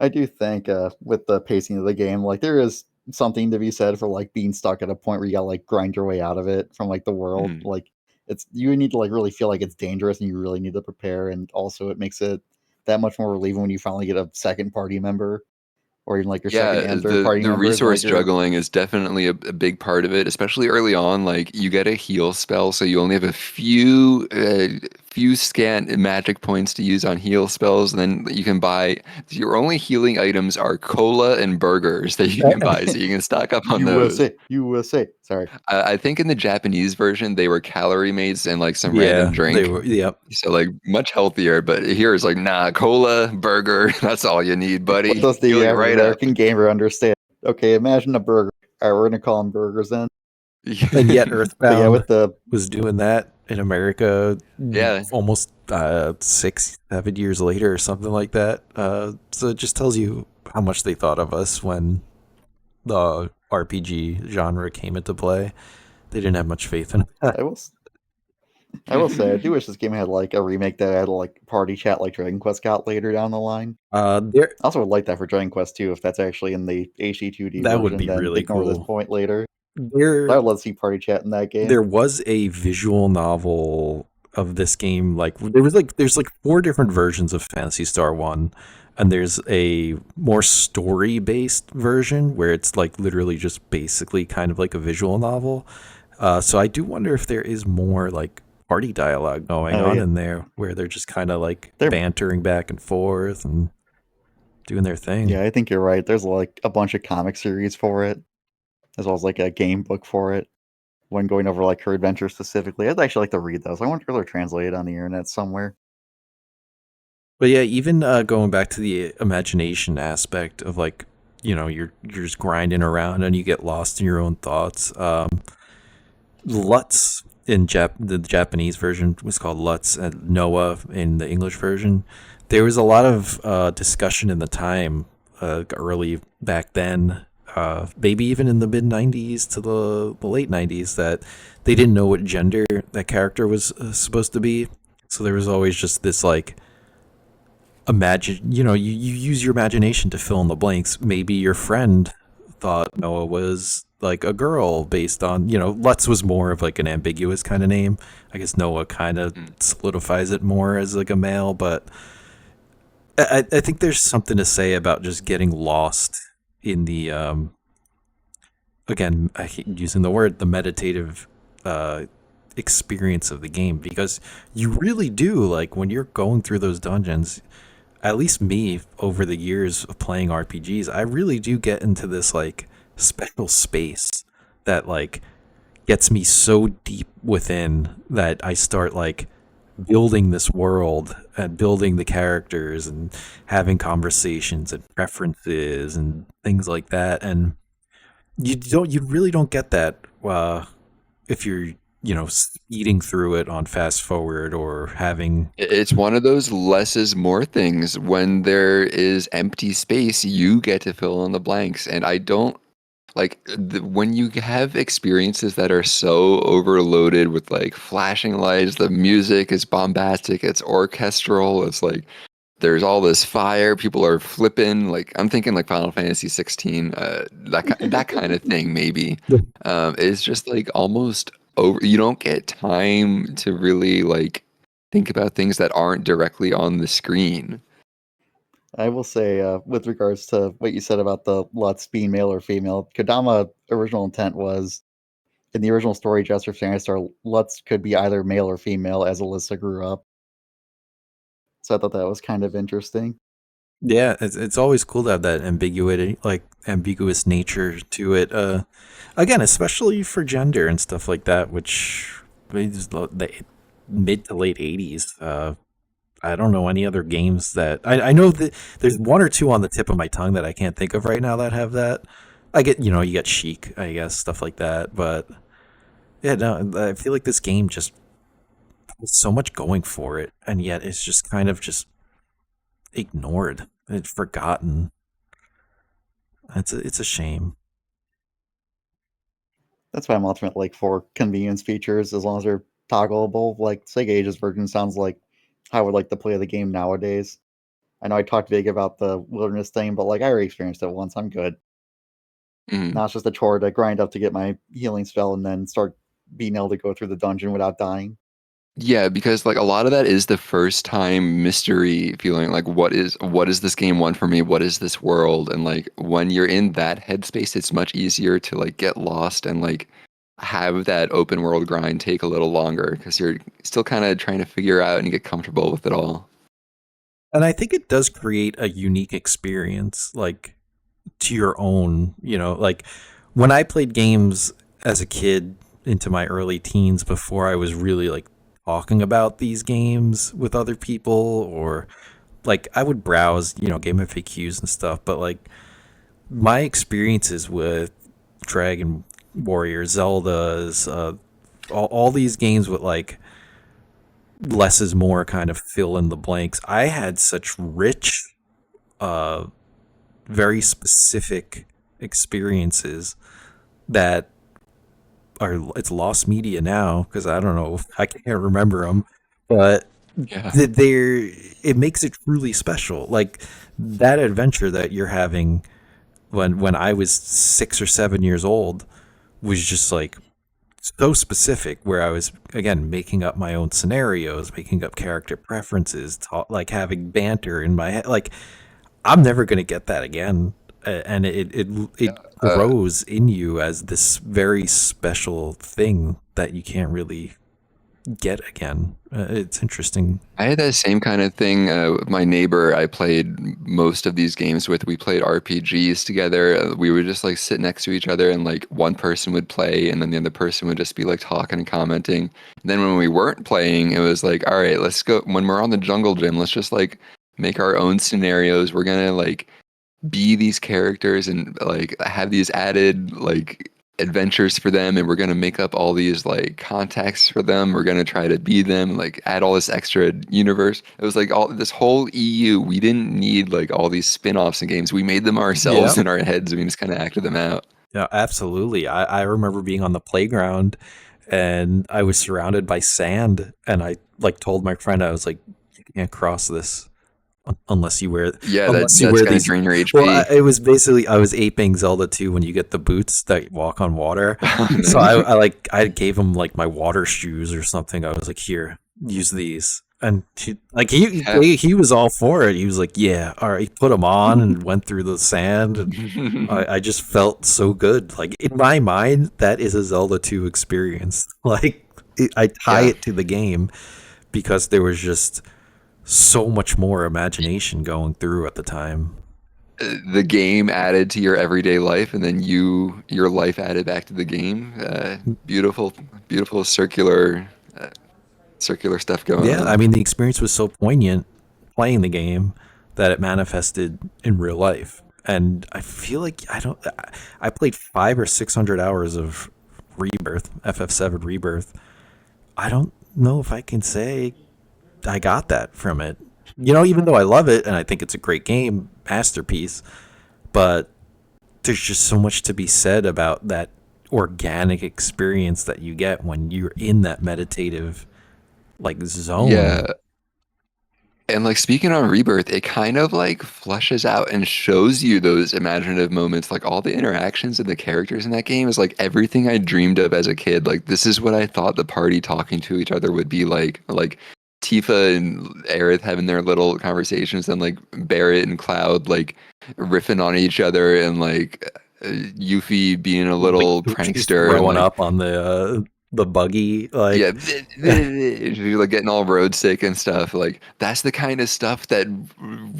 D: I do think with the pacing of the game, like there is something to be said for like being stuck at a point where you gotta like grind your way out of it from like the world.
B: Mhm.
D: Like it's you need to like really feel like it's dangerous and you really need to prepare. And also it makes it that much more relieving when you finally get a second party member or even like your second
B: Yeah,
D: and third
B: the
D: party
B: the
D: members.
B: resource
D: Like you're
B: juggling is definitely a big part of it, especially early on. Like you get a heal spell, so you only have a few scant magic points to use on heal spells. And then you can buy your only healing items are cola and burgers that you can buy, so you can stock up on those.
D: USA. Sorry.
B: I think in the Japanese version they were calorie mates and like some random
A: Yeah, they
B: drink.
A: were. Yep.
B: So like much healthier, but here it's like nah, cola, burger, that's all you need, buddy.
D: What does the
B: Heal you
D: average
B: right up.
D: American gamer understand? Okay, imagine a burger. All right, we're gonna call them burgers then.
A: And yet
D: But yeah,
A: Earthbound
D: with the
A: was doing that in America
B: Yeah.
A: almost 6-7 years later or something like that. So it just tells you how much they thought of us when the RPG genre came into play. They didn't have much faith in it.
D: I will say I do wish this game had like a remake that had like party chat like Dragon Quest got later down the line.
A: There
D: I also would like that for Dragon Quest 2 if that's actually in the HD2D
A: That would
D: version,
A: be
D: then
A: really
D: ignore this
A: cool.
D: point later. I
A: there
D: would love to see party chat in that game.
A: there was a visual novel of this game. Like there's like 4 different versions of Phantasy Star 1, and there's a more story based version where it's like literally just basically kind of like a visual novel. So I do wonder if there is more like party dialogue going
D: Oh
A: on
D: yeah,
A: in there where they're just kind of like
D: they're
A: bantering back and forth and doing their thing.
D: yeah. I think you're right. There's like a bunch of comic series for it, as well as like a game book for it. When going over like her adventures specifically, I'd actually like to read those. I wonder if they're translated on the internet somewhere.
A: But yeah, even going back to the imagination aspect of like, you're just grinding around and you get lost in your own thoughts. Lutz in the Japanese version was called Lutz, and Noah in the English version. There was a lot of discussion in the time, early back then, maybe even in the mid '90s to the late '90s, that they didn't know what gender that character was supposed to be. So there was always just this like imagine, you use your imagination to fill in the blanks. Maybe your friend thought Noah was like a girl based on, Lutz was more of like an ambiguous kind of name. I guess Noah kind of
B: Mm.
A: solidifies it more as like a male, but I think there's something to say about just getting lost in the, again, I keep using the word, the meditative uh, experience of the game, because you really do, like, when you're going through those dungeons, at least me over the years of playing RPGs, I really do get into this like special space that like gets me so deep within that I start like building this world and building the characters and having conversations and preferences and things like that. And you really don't get that if you're speeding through it on fast forward or having.
B: It's one of those less is more things. When there is empty space, you get to fill in the blanks. And I don't like when you have experiences that are so overloaded with like flashing lights, the music is bombastic, it's orchestral, it's like there's all this fire, people are flipping. Like I'm thinking like Final Fantasy 16, that kind of thing maybe. It's just like almost over. You don't get time to really like think about things that aren't directly on the screen.
D: I will say, with regards to what you said about the Lutz being male or female, Kodama original intent was in the original story, Jester Star Lutz could be either male or female as Alyssa grew up. So I thought that was kind of interesting.
A: Yeah, it's always cool to have that ambiguity, like ambiguous nature to it. Again, especially for gender and stuff like that, which is the mid to late '80s. I don't know any other games that I know that there's one or two on the tip of my tongue that I can't think of right now that have that. I get, you get Chic, I guess, stuff like that. But yeah, no, I feel like this game just has so much going for it, and yet it's just kind of just ignored. It's forgotten. It's a shame.
D: That's why I'm ultimately like for convenience features, as long as they're toggleable. Like Sega Ages version sounds like how I would like to play the game nowadays. I know I talked big about the wilderness thing, but like I already experienced it once. I'm good.
B: Mm.
D: Now it's just a chore to grind up to get my healing spell and then start being able to go through the dungeon without dying.
B: Yeah, because like a lot of that is the first time mystery feeling like what is this game want for me? What is this world? And like when you're in that headspace, it's much easier to like get lost and like have that open world grind take a little longer because you're still kind of trying to figure out and get comfortable with it all.
A: And I think it does create a unique experience, like to your own, like when I played games as a kid into my early teens before I was really like talking about these games with other people, or like I would browse, game FAQs and stuff, but like my experiences with Dragon Warrior, Zelda's, all these games with like less is more kind of fill in the blanks. I had such rich, uh, very specific experiences that are it's lost media now because I don't know, I can't remember them, but
B: Yeah.
A: they're it makes it truly special. Like that adventure that you're having when I was 6 or 7 years old was just like so specific, where I was again making up my own scenarios, making up character preferences, like having banter in my head. Like I'm never gonna get that again, and it
B: Uh,
A: grows in you as this very special thing that you can't really get again. It's interesting.
B: I had that same kind of thing with my neighbor I played most of these games with. We played RPGs together. We would just like sit next to each other and like one person would play and then the other person would just be like talking and commenting. And then when we weren't playing, it was like, all right, let's go. When we're on the jungle gym, let's just like make our own scenarios. We're gonna like be these characters and like have these added like adventures for them, and we're going to make up all these like contexts for them. We're going to try to be them, like add all this extra universe. It was like all this whole EU. We didn't need like all these spin-offs and games. We made them ourselves
A: Yeah.
B: in our heads. We just kind of acted them out.
A: Yeah, absolutely. I remember being on the playground and I was surrounded by sand, and I like told my friend, I was like, you can't cross this unless you wear
B: Yeah,
A: unless you
B: that's
A: wear
B: going to
A: these.
B: drain your
A: Well,
B: HP.
A: it was basically I was aping Zelda 2 when you get the boots that walk on water. So
B: Nice.
A: I gave him like my water shoes or something. I was like, here, use these. And
B: Yeah.
A: he was all for it. He was like, yeah, all right. He put them on and went through the sand, and I just felt so good. Like in my mind, that is a Zelda 2 experience. Like I tie
B: Yeah.
A: it to the game because there was just so much more imagination going through at the time.
B: The game added to your everyday life, and then your life added back to the game. Beautiful, beautiful circular stuff going
A: Yeah, I
B: on.
A: mean the experience was so poignant playing the game that it manifested in real life. And I feel like I played 500 or 600 hours of Rebirth, FF7 Rebirth. I don't know if I can say I got that from it. Even though I love it and I think it's a great game, masterpiece, but there's just so much to be said about that organic experience that you get when you're in that meditative like zone.
B: Yeah, and like speaking on Rebirth, it kind of like flushes out and shows you those imaginative moments. Like all the interactions and the characters in that game is like everything I dreamed of as a kid. Like this is what I thought the party talking to each other would be like. Like Tifa and Aerith having their little conversations, and like Barrett and Cloud like riffing on each other, and like Yuffie being a
A: Like
B: little
A: just
B: prankster, and
A: throwing
B: like
A: up on the buggy, like
B: yeah, you're like getting all road sick and stuff. Like that's the kind of stuff that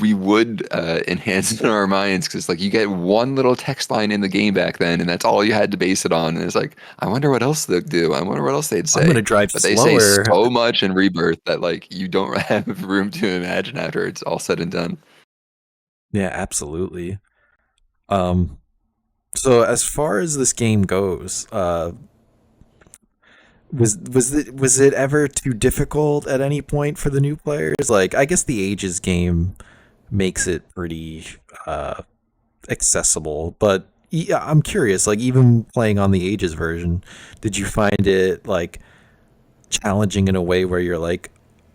B: we would enhance in our minds, because like you get one little text line in the game back then, and that's all you had to base it on. And it's like, I wonder what else they'd do. I wonder what else they'd
A: I'm gonna
B: say.
A: drive
B: But they say
A: slower.
B: so much in Rebirth that like you don't have room to imagine after it's all said and done.
A: Yeah, absolutely. Um, so as far as this game goes, was it ever too difficult at any point for the new players? Like, I guess the Ages game makes it pretty uh accessible, but yeah, I'm curious. Like, even playing on the Ages version, did you find it like challenging in a way where you're like,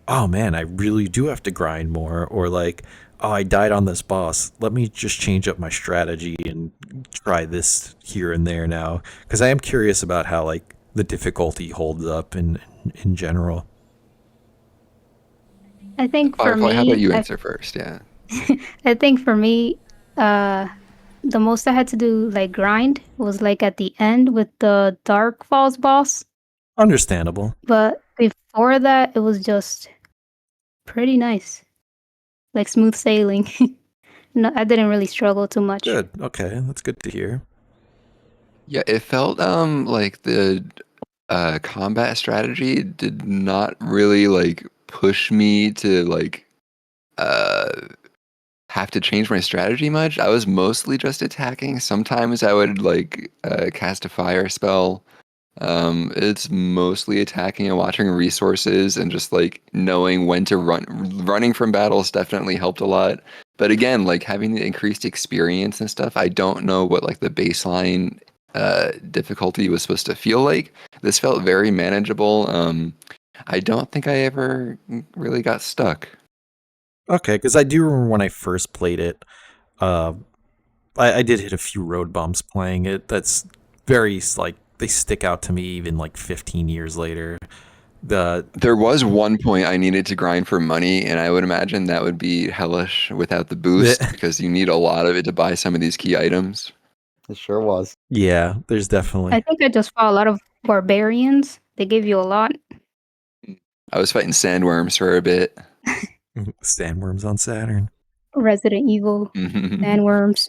A: oh man, I really do have to grind more, or like, oh, I died on this boss. Let me just change up my strategy and try this here and there now, because I am curious about how like the difficulty holds up in general.
C: I think for
B: Firefly, how about
C: me,
B: you answer first? Yeah.
C: I think for me, uh, the most I had to do like grind was like at the end with the Dark Falls boss.
A: Understandable.
C: But before that, it was just pretty nice, like smooth sailing. No, I didn't really struggle too much.
A: Good. Okay, that's good to hear.
B: Yeah, it felt like the combat strategy did not really like push me to like uh have to change my strategy much. I was mostly just attacking. Sometimes I would like cast a fire spell. It's mostly attacking and watching resources and just like knowing when to run. Running from battles definitely helped a lot. But again, like having the increased experience and stuff, I don't know what like the baseline difficulty was supposed to feel like. This felt very manageable. I don't think I ever really got stuck.
A: Okay, because I do remember when I first played it, uh, I did hit a few road bumps playing it. That's very like they stick out to me even like 15 years later. The
B: There was one point I needed to grind for money, and I would imagine that would be hellish without the boost, because you need a lot of it to buy some of these key items.
D: It sure was.
A: yeah, there's
C: I
A: definitely
C: think I just fought a lot of barbarians. They give you a lot.
B: I was fighting sandworms for a bit.
A: Sandworms on Saturn.
C: Resident Evil, sandworms.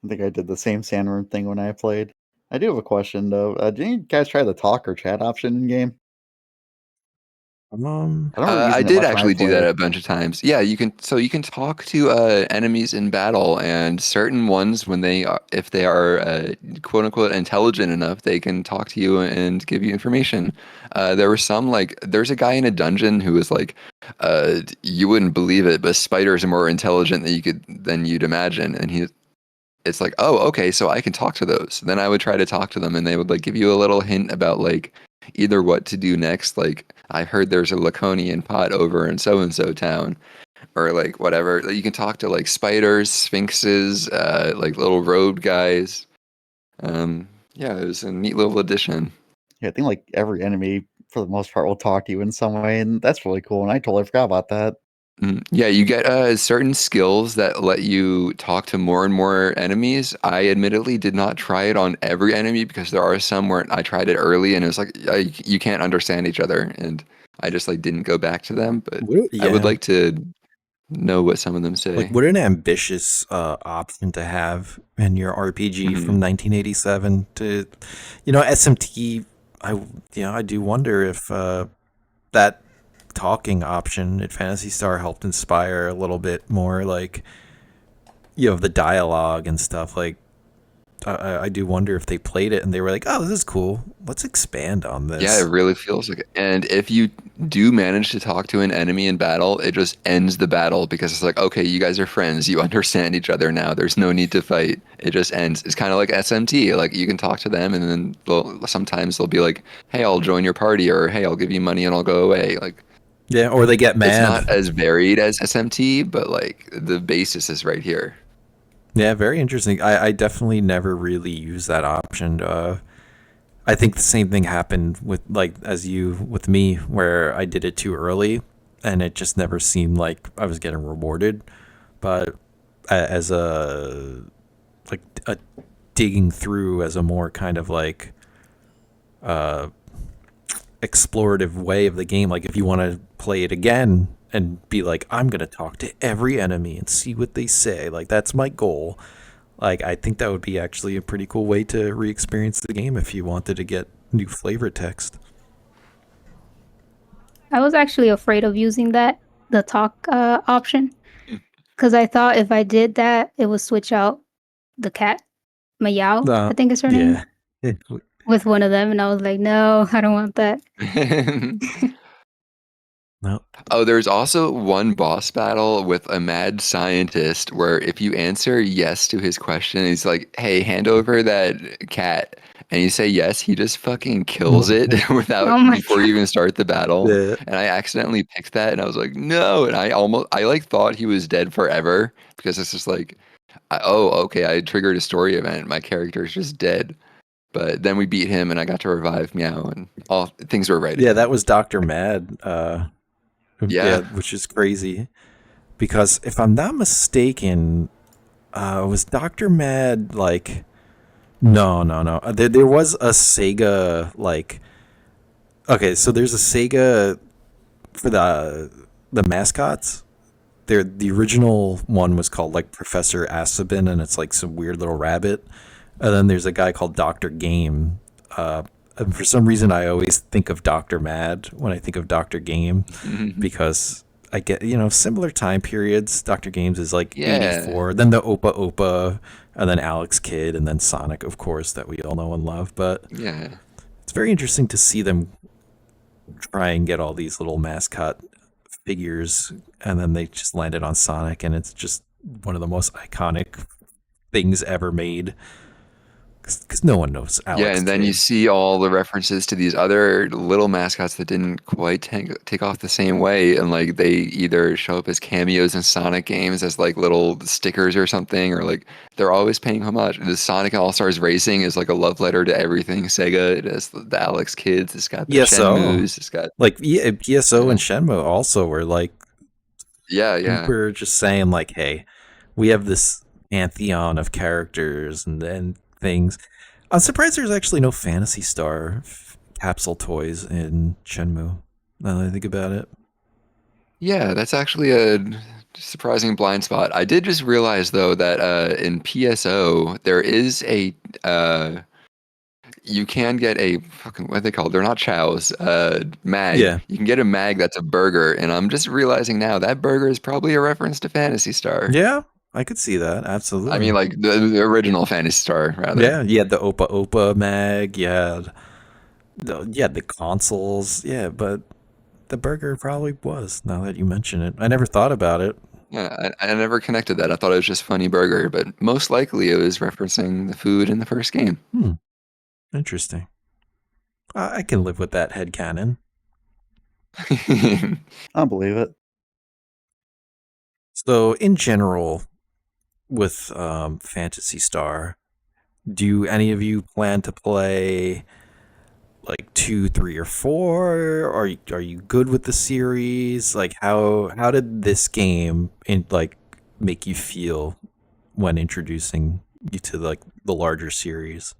D: I think I did the same sandworm thing when I played. I do have a question though. Did you guys try the talk or chat option in game? I don't remember
B: I
D: using it
B: did
D: much when I
B: actually do that
D: played.
B: a bunch of times. Yeah, you can. So you can talk to enemies in battle, and certain ones, when they are, if they are quote unquote intelligent enough, they can talk to you and give you information. There were some like there's a guy in a dungeon who was like, you wouldn't believe it, but spiders are more intelligent than you'd imagine, and it's like, oh, okay, so I can talk to those. Then I would try to talk to them, and they would like give you a little hint about like either what to do next. Like, I heard there's a Laconian pot over in so and so town, or like whatever. Like, you can talk to like spiders, sphinxes, like little road guys. Yeah, it was a neat little addition.
D: Yeah, I think like every enemy for the most part will talk to you in some way, and that's really cool. And I totally forgot about that.
B: Yeah, you get certain skills that let you talk to more and more enemies. I admittedly did not try it on every enemy because there are some where I tried it early and it was like you can't understand each other, and I just like didn't go back to them. But I would
A: Yeah.
B: like to know what some of them say.
A: Like, what an ambitious option to have in your RPG from 1987 to, SMT. I do wonder if that talking option at Phantasy Star helped inspire a little bit more, like, the dialogue and stuff. Like, I do wonder if they played it and they were like, oh, this is cool. Let's expand on this.
B: Yeah, it really feels like it. And if you do manage to talk to an enemy in battle, it just ends the battle because it's like, okay, you guys are friends. You understand each other now. There's no need to fight. It just ends. It's kind of like SMT. Like, you can talk to them and then sometimes they'll be like, hey, I'll join your party, or hey, I'll give you money and I'll go away. Like,
A: Yeah, or they get
B: it's
A: mad.
B: not as varied as SMT, but like the basis is right here.
A: Yeah, very interesting. I definitely never really used that option. I think the same thing happened with with me, where I did it too early, and it just never seemed like I was getting rewarded. But as a digging through as a more kind of like explorative way of the game, like if you want to play it again and be like, I'm gonna talk to every enemy and see what they say, like that's my goal. Like, I think that would be actually a pretty cool way to re-experience the game if you wanted to get new flavor text.
C: I was actually afraid of using the talk option, because I thought if I did that, it would switch out the cat, Meow, I think is her name,
A: Yeah.
C: with one of them, and I was like, no, I don't want that.
A: No.
B: Oh, there's also one boss battle with a mad scientist where if you answer yes to his question, he's like, hey, hand over that cat. And you say yes, he just fucking kills it
C: Oh my
B: before you even start the battle.
A: Yeah.
B: And I accidentally picked that and I was like, no. And I like thought he was dead forever because it's just like, oh, okay, I triggered a story event. My character is just dead. But then we beat him and I got to revive Meow and all things were right.
A: Yeah, that was Dr. Mad.
B: Yeah.
A: Which is crazy. Because if I'm not mistaken, was Dr. Mad like... No. There was a Sega, like... Okay, so there's a Sega for the mascots. The original one was called like Professor Asabin, and it's like some weird little rabbit. And then there's a guy called Dr. Game. And for some reason, I always think of Dr. Mad when I think of Dr. Game, because I get, similar time periods. Dr. Games is like 84, then the Opa Opa, and then Alex Kidd, and then Sonic, of course, that we all know and love. But
B: Yeah.
A: it's very interesting to see them try and get all these little mascot figures, and then they just landed on Sonic, and it's just one of the most iconic things ever made. Because no one knows Alex.
B: Yeah, and then you see all the references to these other little mascots that didn't quite take off the same way, and like they either show up as cameos in Sonic games as like little stickers or something, or like they're always paying homage. The Sonic All Stars Racing is like a love letter to everything Sega. It has the Alex Kids. It's got the Shenmues. It's got
A: like PSO and Shenmue also were like
B: super
A: just saying like, hey, we have this pantheon of characters and then things. I'm surprised there's actually no Phantasy Star capsule toys in Shenmue. Now that I think about it.
B: Yeah, that's actually a surprising blind spot. I did just realize though that in PSO there is a you can get a fucking what are they called? They're not chows. Mag.
A: Yeah.
B: You can get a mag that's a burger, and I'm just realizing now that burger is probably a reference to Phantasy Star.
A: Yeah, I could see that.
B: I mean,
A: Absolutely.
B: like the original Phantasy Star, rather.
A: Yeah, you had the Opa Opa mag. The consoles. Yeah, but the burger probably was. Now that you mention it, I never thought about it.
B: Yeah, I never connected that. I thought it was just funny burger, but most likely it was referencing the food in the first game.
A: Interesting. I can live with that headcanon.
D: I believe it.
A: So, in general, with Phantasy Star, do any of you plan to play like 2, 3, or 4? Are you good with the series? Like, how did this game make you feel when introducing you to like the larger series?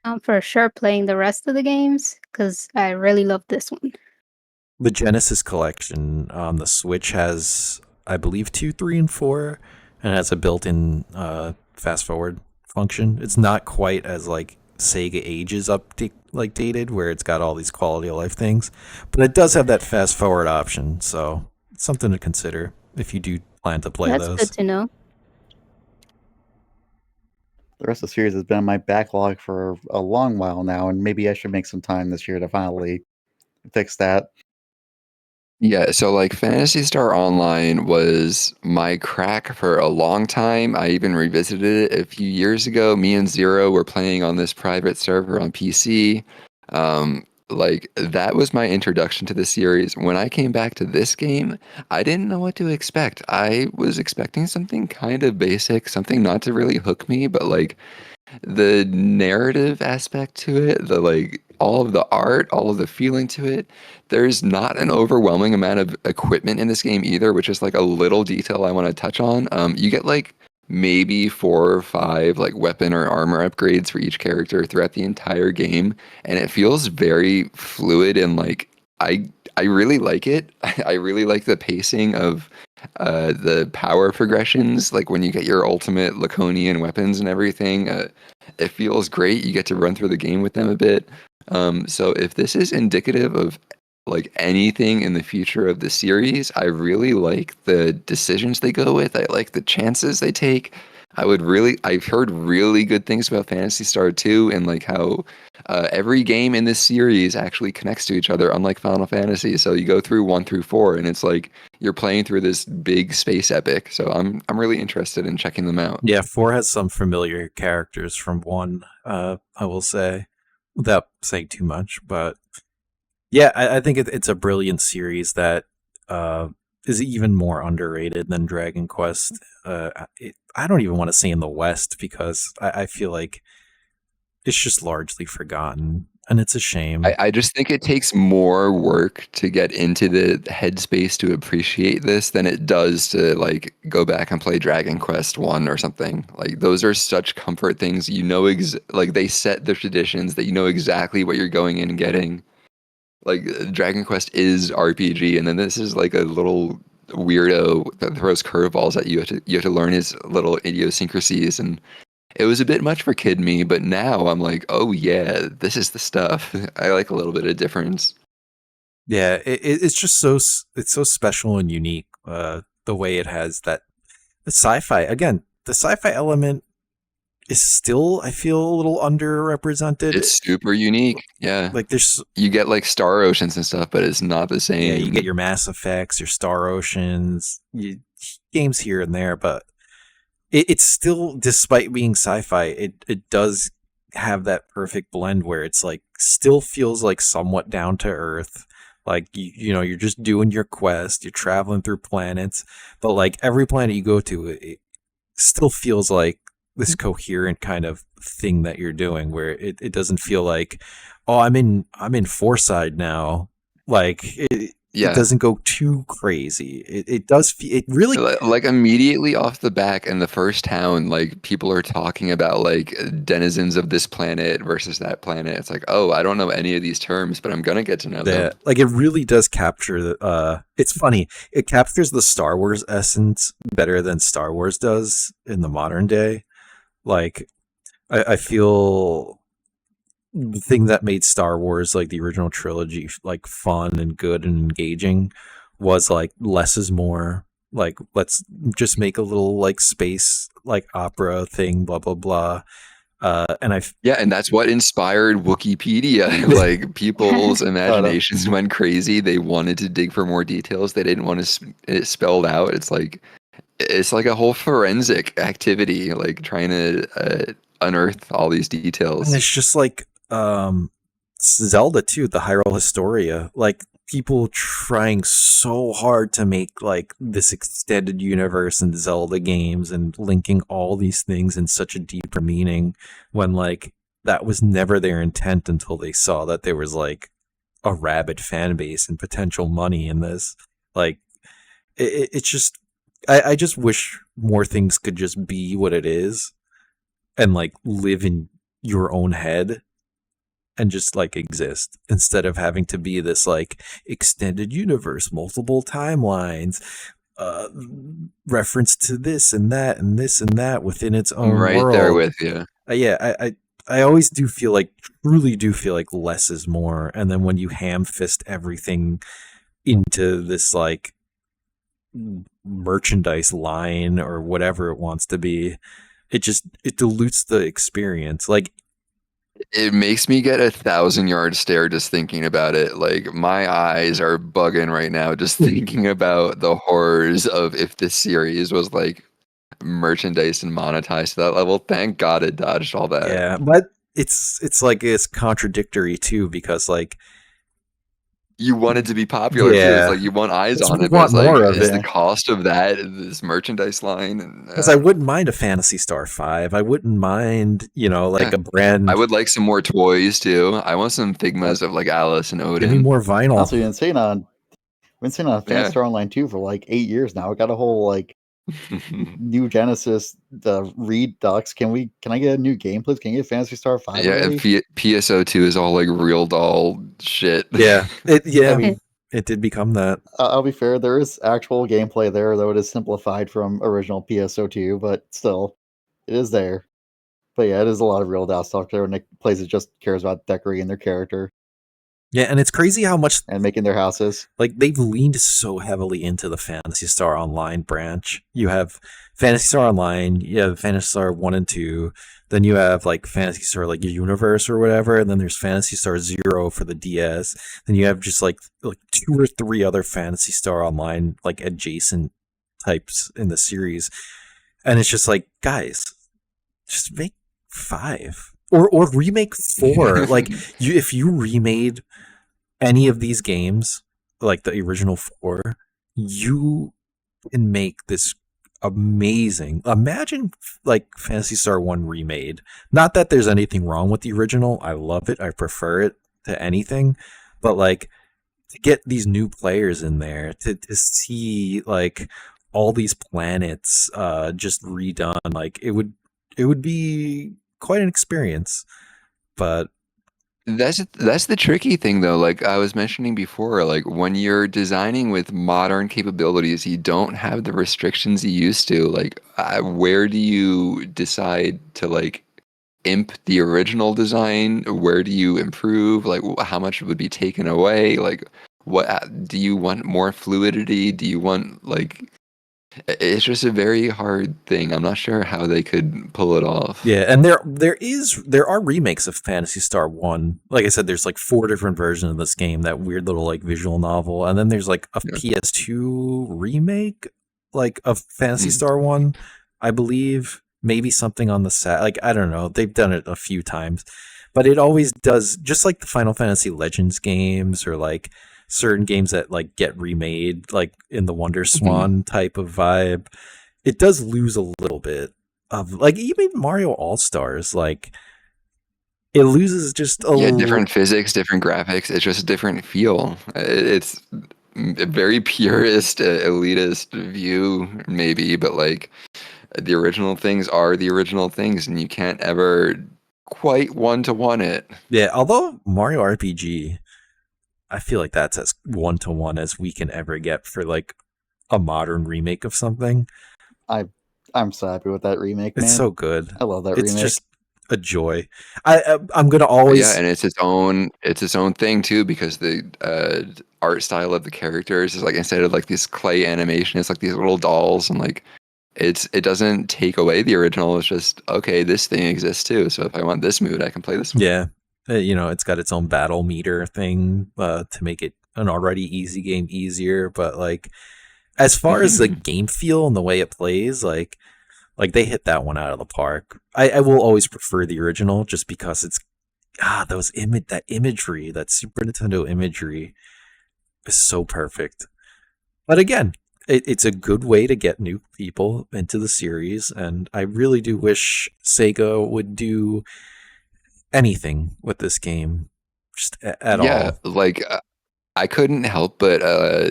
C: I'm for sure playing the rest of the games because I really love this one.
A: The Genesis collection on the Switch has, I believe, 2, 3, and 4, and has a built-in fast forward function. It's not quite as like Sega Ages dated, where it's got all these quality of life things, but it does have that fast forward option. So it's something to consider if you do plan to play
C: That's good
A: those.
C: to know.
D: The rest of the series has been on my backlog for a long while now, and maybe I should make some time this year to finally fix that.
B: Yeah, so like Phantasy Star Online was my crack for a long time. I even revisited it a few years ago. Me and Zero were playing on this private server on PC. Like that was my introduction to the series. When I came back to this game, I didn't know what to expect. I was expecting something kind of basic, something not to really hook me, but like the narrative aspect to it, the like all of the art, all of the feeling to it. There's not an overwhelming amount of equipment in this game either, which is like a little detail I want to touch on. You get like maybe 4 or 5 like weapon or armor upgrades for each character throughout the entire game, and it feels very fluid and like I really like it. I really like the pacing of the power progressions, like when you get your ultimate Laconian weapons and everything. It feels great. You get to run through the game with them a bit. So if this is indicative of like anything in the future of the series, I really like the decisions they go with. I like the chances they take. I've heard really good things about Phantasy Star 2 and like how every game in this series actually connects to each other, unlike Final Fantasy. So you go through 1 through 4 and it's like you're playing through this big space epic. So I'm really interested in checking them out.
A: Yeah, 4 has some familiar characters from 1, I will say, without saying too much. But yeah, I think it's a brilliant series that is even more underrated than Dragon Quest. I don't even want to say in the West because I feel like it's just largely forgotten, and it's a shame.
B: I just think it takes more work to get into the headspace to appreciate this than it does to like go back and play Dragon Quest 1 or something. Like those are such comfort things. You know, like they set the traditions that you know exactly what you're going in and getting. Like Dragon Quest is RPG, and then this is like a little weirdo that throws curveballs at you. You have to learn his little idiosyncrasies, and it was a bit much for kid me. But now I'm like, oh yeah, this is the stuff. I like a little bit of difference.
A: Yeah, it's just it's so special and unique. The way it has the sci-fi again. The sci-fi element is still, I feel, a little underrepresented.
B: It's super unique. Yeah.
A: Like
B: you get like Star Oceans and stuff, but it's not the same.
A: Yeah, you get your Mass Effects, your Star Oceans, games here and there, but it's still, despite being sci-fi, it does have that perfect blend where it's like still feels like somewhat down to earth. Like you know, you're just doing your quest, you're traveling through planets, but like every planet you go to, it still feels like this coherent kind of thing that you're doing, where it doesn't feel like, oh, I'm in Forside now. Like it doesn't go too crazy. It does. It really
B: like immediately off the back in the first town, like people are talking about like denizens of this planet versus that planet. It's like, oh, I don't know any of these terms, but I'm gonna get to know them.
A: Like it really does capture the. It's funny. It captures the Star Wars essence better than Star Wars does in the modern day. Like I feel the thing that made Star Wars, like the original trilogy, like fun and good and engaging was like less is more. Like let's just make a little like space like opera thing, blah blah blah. And
B: and that's what inspired Wikipedia. Like people's imaginations went crazy. They wanted to dig for more details. They didn't want it spelled out. It's like a whole forensic activity, like trying to unearth all these details.
A: And it's just like Zelda too, the Hyrule Historia, like people trying so hard to make like this extended universe in Zelda games and linking all these things in such a deeper meaning when like that was never their intent until they saw that there was like a rabid fan base and potential money in this. Like it's just I just wish more things could just be what it is and like live in your own head and just like exist instead of having to be this like extended universe, multiple timelines, reference to this and that and this and that within its own
B: right
A: world.
B: there with you.
A: I always do feel like, truly do feel like less is more. And then when you ham fist everything into this like merchandise line or whatever it wants to be, it dilutes the experience. Like,
B: it makes me get 1,000-yard stare just thinking about it. Like my eyes are bugging right now just thinking about the horrors of if this series was like merchandise and monetized to that level. Thank God it dodged all that.
A: Yeah, but it's like it's contradictory too because like
B: you want it to be popular too. It's like you want eyes on it, but it's like is the cost of that this merchandise line?
A: Because I wouldn't mind a Phantasy Star 5. I wouldn't mind, like a brand.
B: I would like some more toys too. I want some Figmas of like Alice and Odin.
A: Give me more vinyl.
D: Also, we've been seeing on Phantasy Star Online 2 for like 8 years now. We got a whole like new Genesis Redux. Can I get a new game, please? Can you get Phantasy Star 5?
B: Yeah, and PSO2 is all like real doll shit.
A: Yeah, it did become that.
D: I'll be fair, there is actual gameplay there, though it is simplified from original PSO2, but still, it is there. But yeah, it is a lot of real doll stuff there, when Nick plays it just cares about decorating their character.
A: Yeah, and it's crazy how much...
D: And making their houses.
A: Like, they've leaned so heavily into the Phantasy Star Online branch. You have Phantasy Star Online, you have Phantasy Star 1 and 2, then you have, like, Phantasy Star, like, Universe or whatever, and then there's Phantasy Star 0 for the DS. Then you have just, like 2 or 3 other Phantasy Star Online, like, adjacent types in the series. And it's just like, guys, just make 5. Or remake 4. Like, if you remade any of these games, like the original 4, you can make this amazing. Imagine, like, Phantasy Star 1 remade. Not that there's anything wrong with the original. I love it. I prefer it to anything. But, like, to get these new players in there, to see, like, all these planets just redone, like, it would be quite an experience. But
B: that's the tricky thing though, like I was mentioning before, like when you're designing with modern capabilities, you don't have the restrictions you used to. Like where do you decide to like imp the original design? Where do you improve? Like how much would be taken away? Like what do you want? More fluidity? Do you want like... It's just a very hard thing. I'm not sure how they could pull it off.
A: Yeah, and there are remakes of Phantasy Star 1. Like I said, there's like 4 different versions of this game, that weird little like visual novel. And then there's like a PS2 remake like of Phantasy Star 1, I believe. Maybe something on the set. Like, I don't know. They've done it a few times. But it always does, just like the Final Fantasy Legends games or like certain games that like get remade, like in the Wonder Swan type of vibe, it does lose a little bit of, like, even Mario All-Stars, like it loses just a
B: different physics, different graphics. It's just a different feel. It's a very purist, elitist view, maybe, but like the original things are the original things, and you can't ever quite one-to-one it.
A: Yeah, although Mario RPG, I feel like that's as one-to-one as we can ever get for like a modern remake of something.
D: I'm so happy with that remake, man.
A: It's so good.
D: I love that
A: It's
D: remake.
A: just a joy. I'm gonna
B: Yeah,
A: always
B: and it's its own thing too, because the art style of the characters is like, instead of like this clay animation, it's like these little dolls, and like it doesn't take away the original. It's just, okay, this thing exists too. So if I want this mood, I can play this one.
A: Yeah. It's got its own battle meter thing to make it an already easy game easier. But like, as far as the game feel and the way it plays, like they hit that one out of the park. I will always prefer the original just because it's that imagery, that Super Nintendo imagery is so perfect. But again, it's a good way to get new people into the series, and I really do wish Sega would do anything with this game, just at
B: Yeah,
A: all.
B: like I couldn't help but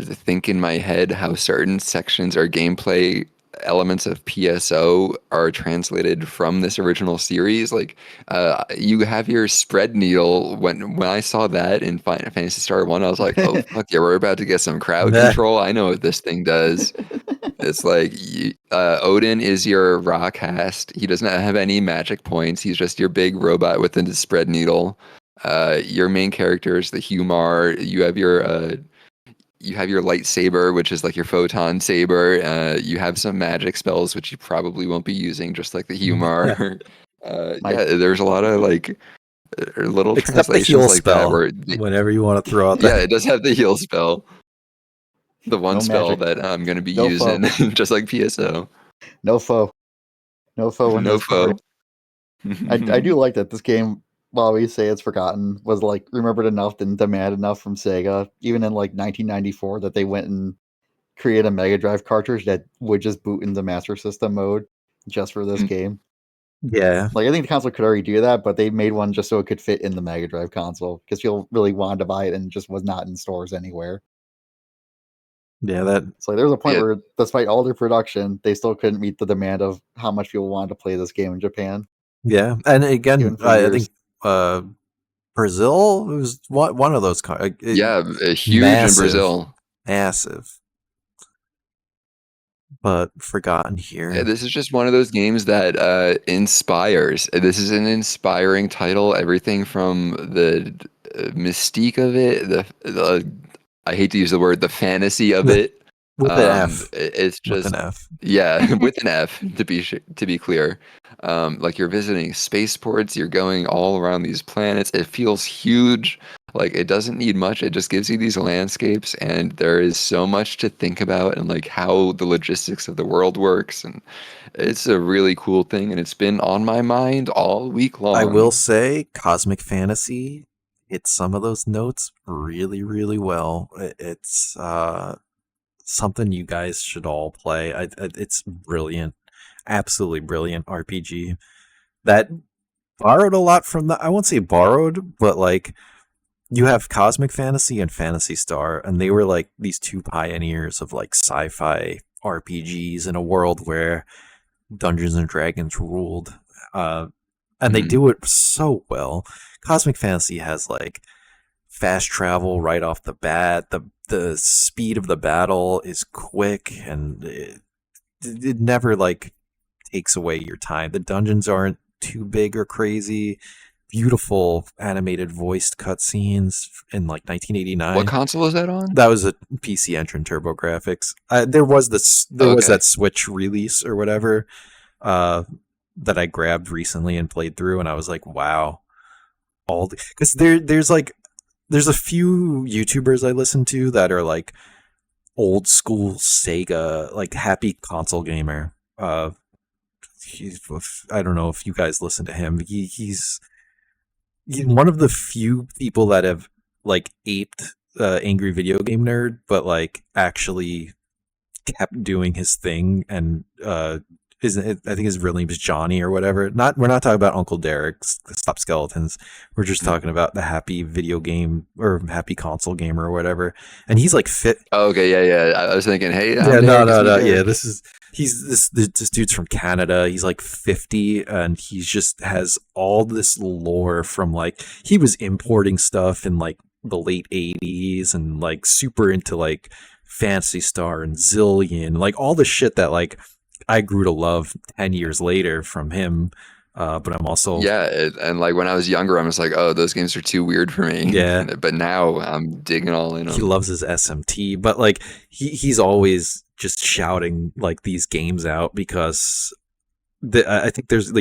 B: think in my head how certain sections or gameplay elements of PSO are translated from this original series. Like, you have your spread needle. When I saw that in Final Fantasy Star 1, I was like, oh, fuck yeah, we're about to get some crowd
A: Nah.
B: control. I know what this thing does. It's like, Odin is your raw cast. He doesn't have any magic points. He's just your big robot with the spread needle. Your main character is the Humar. You have your lightsaber, which is like your photon saber. You have some magic spells, which you probably won't be using, just like the Humar. Yeah, there's a lot of like little
A: Except the
B: translations
A: heal
B: like that
A: spell.
B: where,
A: Whenever you want to throw out
B: yeah,
A: that.
B: it does have the heal spell. The one
D: No
B: spell
D: magic.
B: that I'm going to be
D: No foe.
B: using, just like PSO.
D: No foe. No foe in
B: No
D: his
B: foe.
D: heart. I do like that this game, while we say it's forgotten, was like remembered enough and demand enough from Sega, even in like 1994, that they went and created a Mega Drive cartridge that would just boot into Master System mode just for this game.
A: Yeah.
D: Like, I think the console could already do that, but they made one just so it could fit in the Mega Drive console because people really wanted to buy it and it just was not in stores anywhere.
A: Yeah, that.
D: So there was a point
B: Yeah.
D: where, despite all their production, they still couldn't meet the demand of how much people wanted to play this game in Japan.
A: Yeah, and again,
D: Even for
A: I
D: years.
A: think Brazil was one of those.
B: Yeah, huge
A: massive,
B: in Brazil.
A: massive, but forgotten here.
B: Yeah, this is just one of those games that inspires. This is an inspiring title. Everything from the mystique of it, the I hate to use the word, the fantasy of it.
A: With an F.
B: It's
A: With
B: just,
A: an F.
B: yeah, with an F to be clear. Like, you're visiting spaceports, you're going all around these planets. It feels huge. Like, it doesn't need much. It just gives you these landscapes, and there is so much to think about, and like how the logistics of the world works, and it's a really cool thing, and it's been on my mind all week long.
A: I will say, Cosmic Fantasy hits some of those notes really, really well. It's something you guys should all play. It's brilliant, absolutely brilliant RPG that borrowed a lot from I won't say borrowed, but like, you have Cosmic Fantasy and Phantasy Star, and they were like these two pioneers of like sci-fi RPGs in a world where Dungeons and Dragons ruled. And they do it so well. Cosmic Fantasy has like fast travel right off the bat. The speed of the battle is quick, and it never like takes away your time. The dungeons aren't too big or crazy. Beautiful animated voiced cutscenes in like 1989.
B: What console is that on?
A: That was a PC Engine TurboGrafx. There was that Switch release or whatever that I grabbed recently and played through, and I was like, wow. Because there's a few YouTubers I listen to that are like old school Sega, like happy console gamer. I don't know if you guys listen to him. He's one of the few people that have like aped Angry Video Game Nerd, but like actually kept doing his thing and I think his real name is Johnny or whatever. We're not talking about Uncle Derek's Stop Skeletons. We're just talking about the happy video game or happy console gamer or whatever. And he's like fit.
B: Oh, okay, yeah. I was thinking, hey, I'm
A: Yeah,
B: Derek, it's me,
A: no.
B: Derek.
A: Yeah, this dude's from Canada. He's like 50 and he's just has all this lore from like he was importing stuff in like the late 80s and like super into like Phantasy Star and Zillion, like all the shit that like I grew to love 10 years later from him. But I'm also
B: and like when I was younger, I was like, oh, those games are too weird for me.
A: Yeah.
B: But now I'm digging all in.
A: He loves his SMT, but like he's always just shouting like these games out because I think there's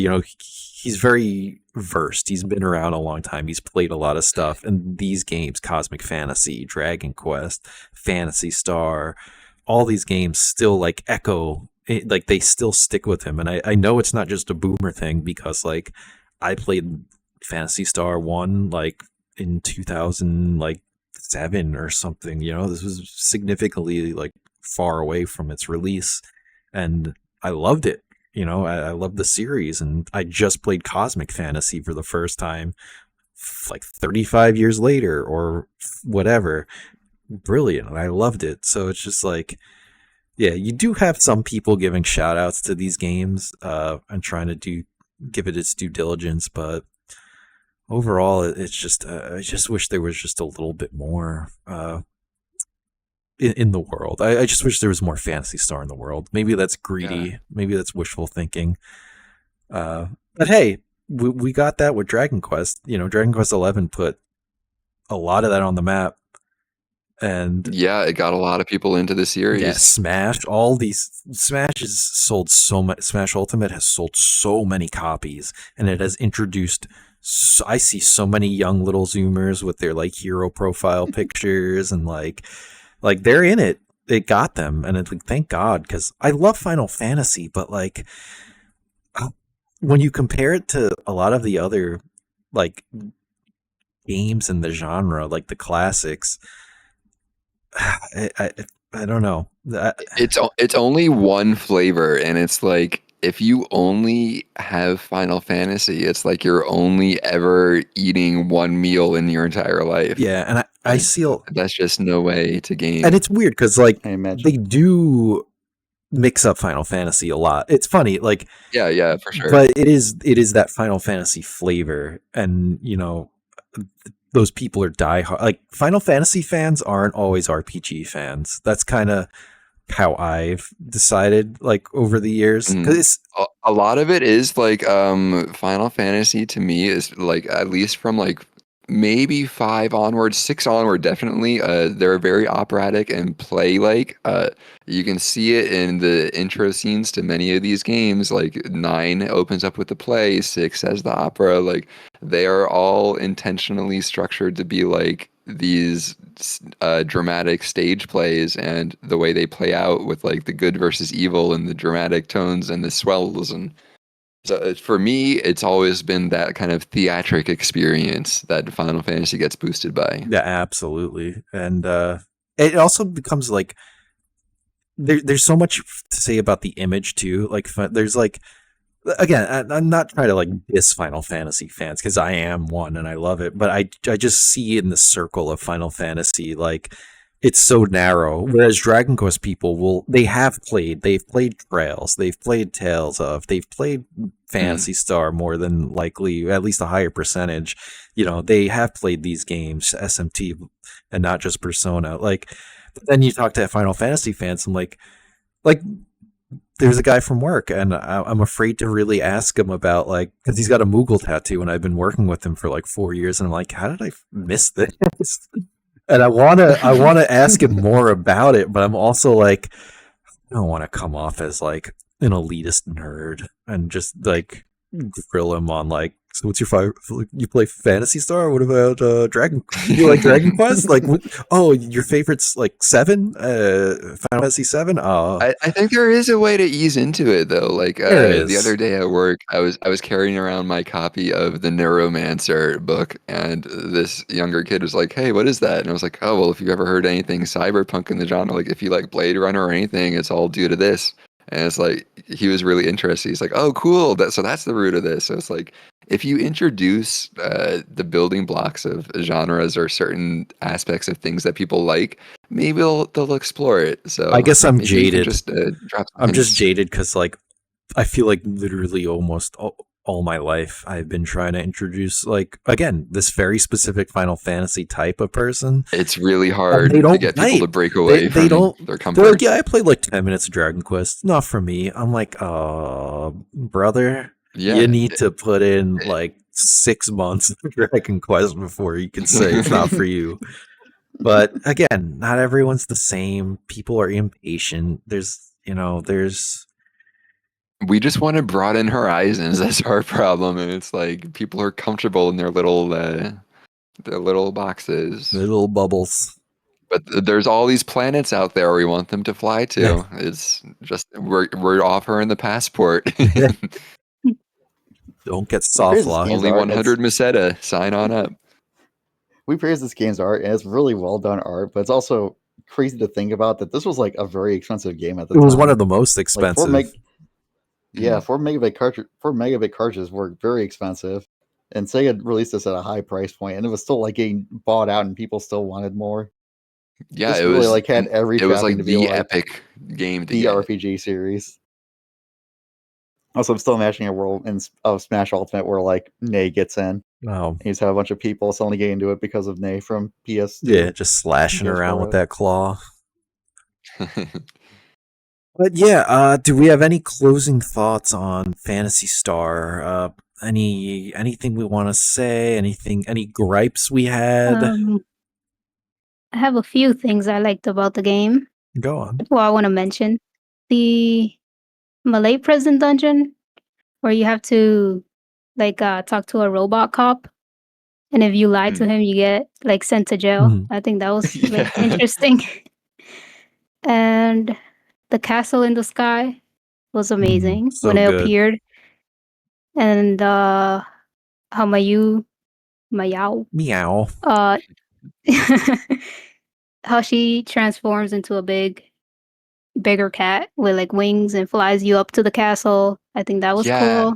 A: he's very versed. He's been around a long time. He's played a lot of stuff, and these games, Cosmic Fantasy, Dragon Quest, Phantasy Star, all these games still like echo. Like they still stick with him, and I know it's not just a boomer thing because like I played Phantasy Star 1 like in 2007 or something. This was significantly like far away from its release, and I loved it. I loved the series, and I just played Cosmic Fantasy for the first time like 35 years later or whatever. Brilliant, and I loved it. So it's just like, yeah, you do have some people giving shout outs to these games and trying to give it its due diligence, but overall it's just I just wish there was just a little bit more in the world. I just wish there was more Phantasy Star in the world. Maybe that's greedy. Yeah. Maybe that's wishful thinking. But hey, we got that with Dragon Quest. Dragon Quest 11 put a lot of that on the map. And
B: yeah, it got a lot of people into the series.
A: Yeah, Smash has sold so much. Smash Ultimate has sold so many copies, and it has introduced. I see so many young little Zoomers with their like hero profile pictures, and like they're in it. It got them, and it's like, thank God, because I love Final Fantasy, but like when you compare it to a lot of the other like games in the genre, like the classics. I don't know.
B: It's only one flavor, and it's like if you only have Final Fantasy, it's like you're only ever eating one meal in your entire life.
A: Yeah, and I see
B: that's just no way to game.
A: And it's weird because like they do mix up Final Fantasy a lot. It's funny, like
B: yeah, for sure.
A: But it is that Final Fantasy flavor, and those people are diehard. Like Final Fantasy fans aren't always RPG fans. That's kind of how I've decided, like over the years. Because
B: a lot of it is like Final Fantasy to me is like at least from like maybe 5 onward, 6 onward, definitely. They're very operatic and play like. You can see it in the intro scenes to many of these games. Like 9 opens up with the play, 6 has the opera. Like they are all intentionally structured to be like these dramatic stage plays, and the way they play out with like the good versus evil and the dramatic tones and the swells. And so for me, it's always been that kind of theatric experience that Final Fantasy gets boosted by.
A: Yeah, absolutely. And it also becomes like there's so much to say about the image too. Like there's like, again, I'm not trying to like diss Final Fantasy fans because I am one and I love it, but I just see in the circle of Final Fantasy like it's so narrow. Whereas Dragon Quest people they've played Trails, they've played Tales of, they've played Phantasy Star more than likely, at least a higher percentage. They have played these games, SMT, and not just Persona. Like, but then you talk to Final Fantasy fans, and like there's a guy from work, and I'm afraid to really ask him about like, because he's got a Moogle tattoo, and I've been working with him for like 4 years, and I'm like, how did I miss this? And I wanna ask him more about it, but I'm also like, I don't want to come off as like an elitist nerd and just like grill him on like, so what's your you play Phantasy Star? What about Dragon? You like Dragon Quest? Like, your favorite's like 7, Final Fantasy 7. Oh,
B: I think there is a way to ease into it though. Like the other day at work, I was carrying around my copy of the Neuromancer book, and this younger kid was like, "Hey, what is that?" And I was like, "Oh, well, if you've ever heard anything cyberpunk in the genre, like if you like Blade Runner or anything, it's all due to this." And it's like he was really interested. He's like, "Oh, cool! So that's the root of this." So it's like if you introduce the building blocks of genres or certain aspects of things that people like, maybe they'll explore it. So
A: I guess I'm
B: maybe you can
A: jaded.
B: just drop some
A: I'm just
B: hints.
A: jaded because like I feel like literally almost all my life I've been trying to introduce like again this very specific Final Fantasy type of person.
B: It's really
A: And
B: hard
A: they
B: to
A: don't
B: get people to
A: bite.
B: break away
A: They
B: from
A: don't.
B: their
A: They're like,
B: comfort.
A: yeah, I played like 10 minutes of Dragon Quest. Not for me. I'm like, brother, you
B: Yeah,
A: need to put in like 6 months of Dragon Quest before you can say it's not for you. But again, not everyone's the same. People are impatient. There's
B: we just want to broaden horizons. That's our problem, and it's like people are comfortable in their little boxes.
A: little bubbles.
B: But there's all these planets out there we want them to fly to. It's just we're offering the passport.
A: Don't get
D: We
A: soft
D: praise this
A: lock.
D: game's
B: Only
D: art.
B: 100 Meseta. Sign on up.
D: We praise this game's art, and it's really well done art. But it's also crazy to think about that this was like a very expensive game at the
A: It was
D: time.
A: one of the most
D: Like
A: expensive.
D: 4 megabit cartridges were very expensive, and Sega released this at a high price point, and it was still like getting bought out, and people still wanted more.
B: Yeah,
D: This
B: it
D: really
B: was.
D: like had every
B: It was
D: trapping
B: like
D: to be
B: the
D: like
B: epic game to
D: the
B: get.
D: RPG series. Also, I'm still imagining a world of Smash Ultimate where like Nay gets in.
A: Oh,
D: And you just have a bunch of people suddenly getting into it because of Nay from PS2.
A: yeah, just slashing around with
D: PS4.
A: that claw. But yeah, do we have any closing thoughts on Fantasy Star? Anything we want to say? Any gripes we had?
C: I have a few things I liked about the game.
A: Go on.
C: Well, I want to mention the Malay prison dungeon where you have to talk to a robot cop, and if you lie to him, you get like sent to jail.
A: Mhm.
C: I think that was like
B: Yeah.
C: interesting. And the castle in the sky was amazing
A: So
C: when it
A: good.
C: appeared, and how Mayao,
A: Meow.
C: uh, how she transforms into a bigger cat with like wings and flies you up to the castle. I think that was
B: Yeah.
C: cool.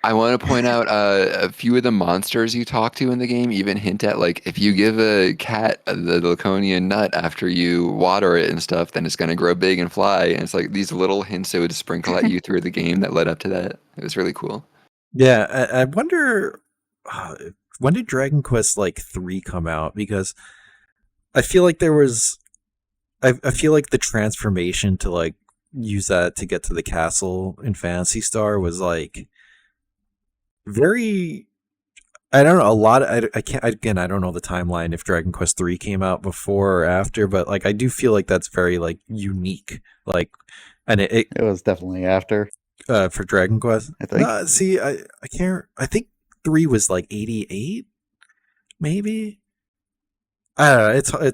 B: I want to point out a few of the monsters you talk to in the game even hint at like if you give a cat the Laconian nut after you water it and stuff, then it's going to grow big and fly. And it's like these little hints it would sprinkle at you through the game that led up to that. It was really cool.
A: Yeah, I wonder when did Dragon Quest like 3 come out? Because I feel like there was I feel like the transformation to like use that to get to the castle in Phantasy Star was like very I don't know a lot I can't again I don't know the timeline if Dragon Quest 3 came out before or after, but like I do feel like that's very like unique like and
D: It was definitely after.
A: for Dragon Quest.
D: I think.
A: No, see I can't I think 3 was like 88 maybe. I don't know.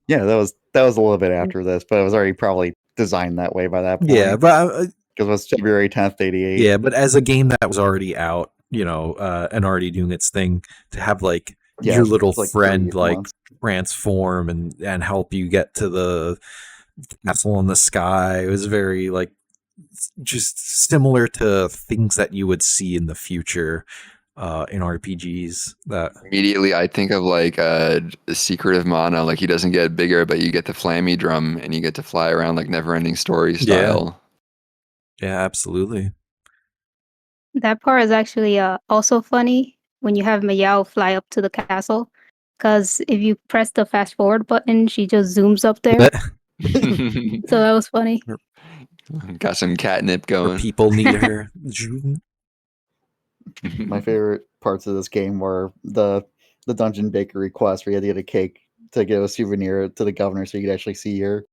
D: Yeah, that was a little bit after this, but it was already probably designed that way by that point.
A: Yeah, but
D: because it was February 10th, 88.
A: yeah, but as a game that was already out, and already doing its thing, to have like
D: Yeah,
A: your little
D: it's like
A: friend
D: 3
A: like
D: months.
A: transform and help you get to the castle in the sky, it was very like just similar to things that you would see in the future in RPGs. That
B: Immediately, I think of like the Secret of Mana. Like he doesn't get bigger, but you get the flammy drum and you get to fly around like Neverending Story style.
A: yeah, absolutely.
C: That part is actually also funny when you have Mayao fly up to the castle, because if you press the fast forward button, she just zooms up there. So that was funny.
B: Got some catnip
A: Or
B: going.
A: people need her.
D: My favorite parts of this game were the dungeon bakery quest where you had to get a cake to get a souvenir to the governor so you could actually see her.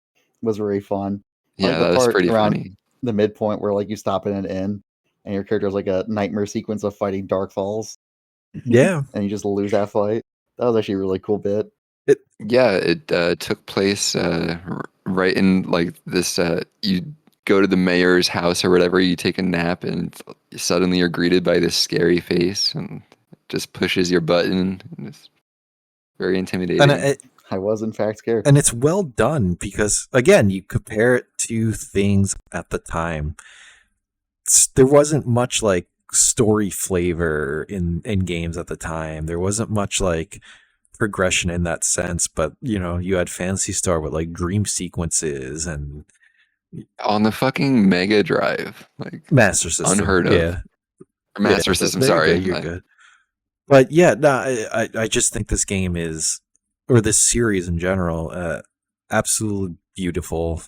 D: Was very fun. I
B: Yeah,
D: like the
B: that was
D: part
B: pretty
D: around
B: funny.
D: the midpoint where like you stop in an inn and your character has like a nightmare sequence of fighting Dark Falls
A: Yeah.
D: and you just lose that fight. That was actually a really cool bit.
B: Yeah, it took place right in like this. You go to the mayor's house or whatever, you take a nap, and suddenly you're greeted by this scary face and just pushes your button. And it's very intimidating.
A: And
D: I was in fact scared.
A: And it's well done because, again, you compare it to things at the time. There wasn't much like story flavor in games at the time. There wasn't much like progression in that sense, but you had Phantasy Star with like dream sequences and
B: On the fucking Mega Drive, like
A: Master System.
B: unheard of.
A: Yeah.
B: Or Master System, sorry.
A: You're good. But yeah, no, I just think this game is, or this series in general, absolutely beautiful.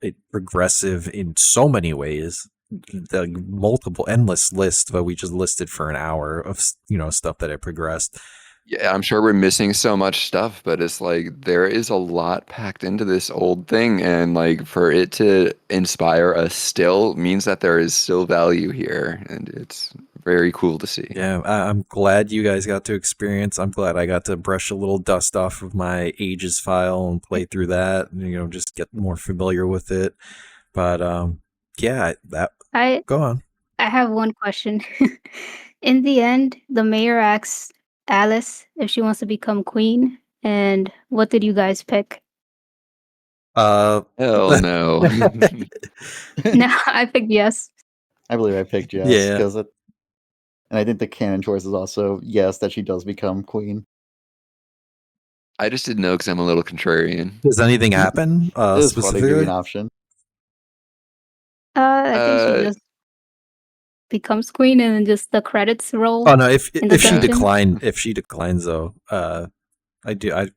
A: It progressive in so many ways. The multiple endless list that we just listed for an hour of stuff that it progressed.
B: Yeah, I'm sure we're missing so much stuff, but it's like there is a lot packed into this old thing, and like for it to inspire us still means that there is still value here, and it's very cool to see.
A: Yeah, I'm glad you guys got to experience. I'm glad I got to brush a little dust off of my Ages file and play through that, and, just get more familiar with it. But yeah, go on.
C: I have one question. In the end, the mayor asks Alice if she wants to become queen, and what did you guys pick?
B: Hell no.
C: No, I picked yes.
D: I believe I picked yes.
A: Yeah.
D: And I think the canon choice is also yes, that she does become queen.
B: I just didn't know because I'm a little contrarian.
A: Does anything happen
D: It is funny to give you
A: specifically?
D: an option.
C: I think she just becomes queen, and then just the credits roll.
A: Oh no! If
C: in the
A: she
C: dungeon.
A: if she declines though, I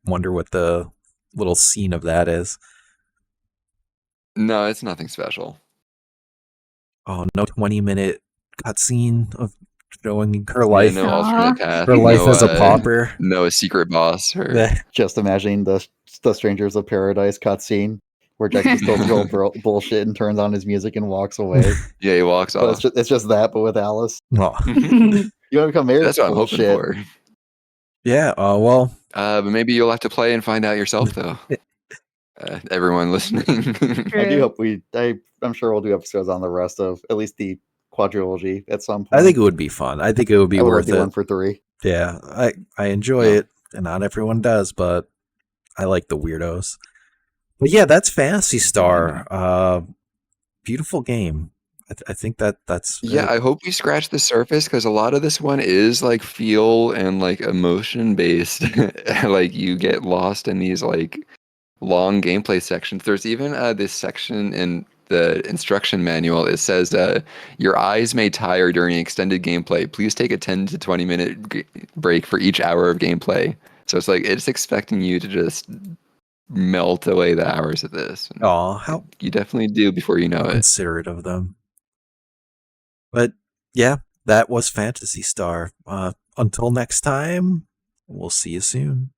A: wonder what the little scene of that is.
B: No, it's nothing special.
A: Oh, no 20-minute cutscene of showing her life.
B: Yeah, no alternate path.
A: Her life
B: no,
A: as a pauper.
B: No, a secret boss. Or...
D: Just imagining the Strangers of Paradise cutscene where Jack just throws real bullshit and turns on his music and walks away.
B: Yeah, he walks
D: But
B: off.
D: it's just that, but with Alice.
A: Oh.
D: You want to become mayor?
B: That's what I'm hoping for.
A: Yeah. Well.
B: But maybe you'll have to play and find out yourself, though. Everyone listening.
D: I do hope I'm sure we'll do episodes on the rest of at least the quadrilogy at some point.
A: I think it would be fun. I think it would be worth it.
D: 1 for 3.
A: Yeah, I enjoy it, and not everyone does, but I like the weirdos. But yeah, that's Phantasy Star. Beautiful game. I think that's
B: yeah. I hope we scratch the surface because a lot of this one is like feel and like emotion based. Like you get lost in these like long gameplay sections. There's even this section in the instruction manual. It says your eyes may tire during extended gameplay. Please take a 10 to 20 minute break for each hour of gameplay. So it's like it's expecting you to just melt away the hours of this.
A: Oh, how
B: you definitely do before you know it.
A: Considerate of them. But yeah, that was Phantasy Star. Until next time, we'll see you soon.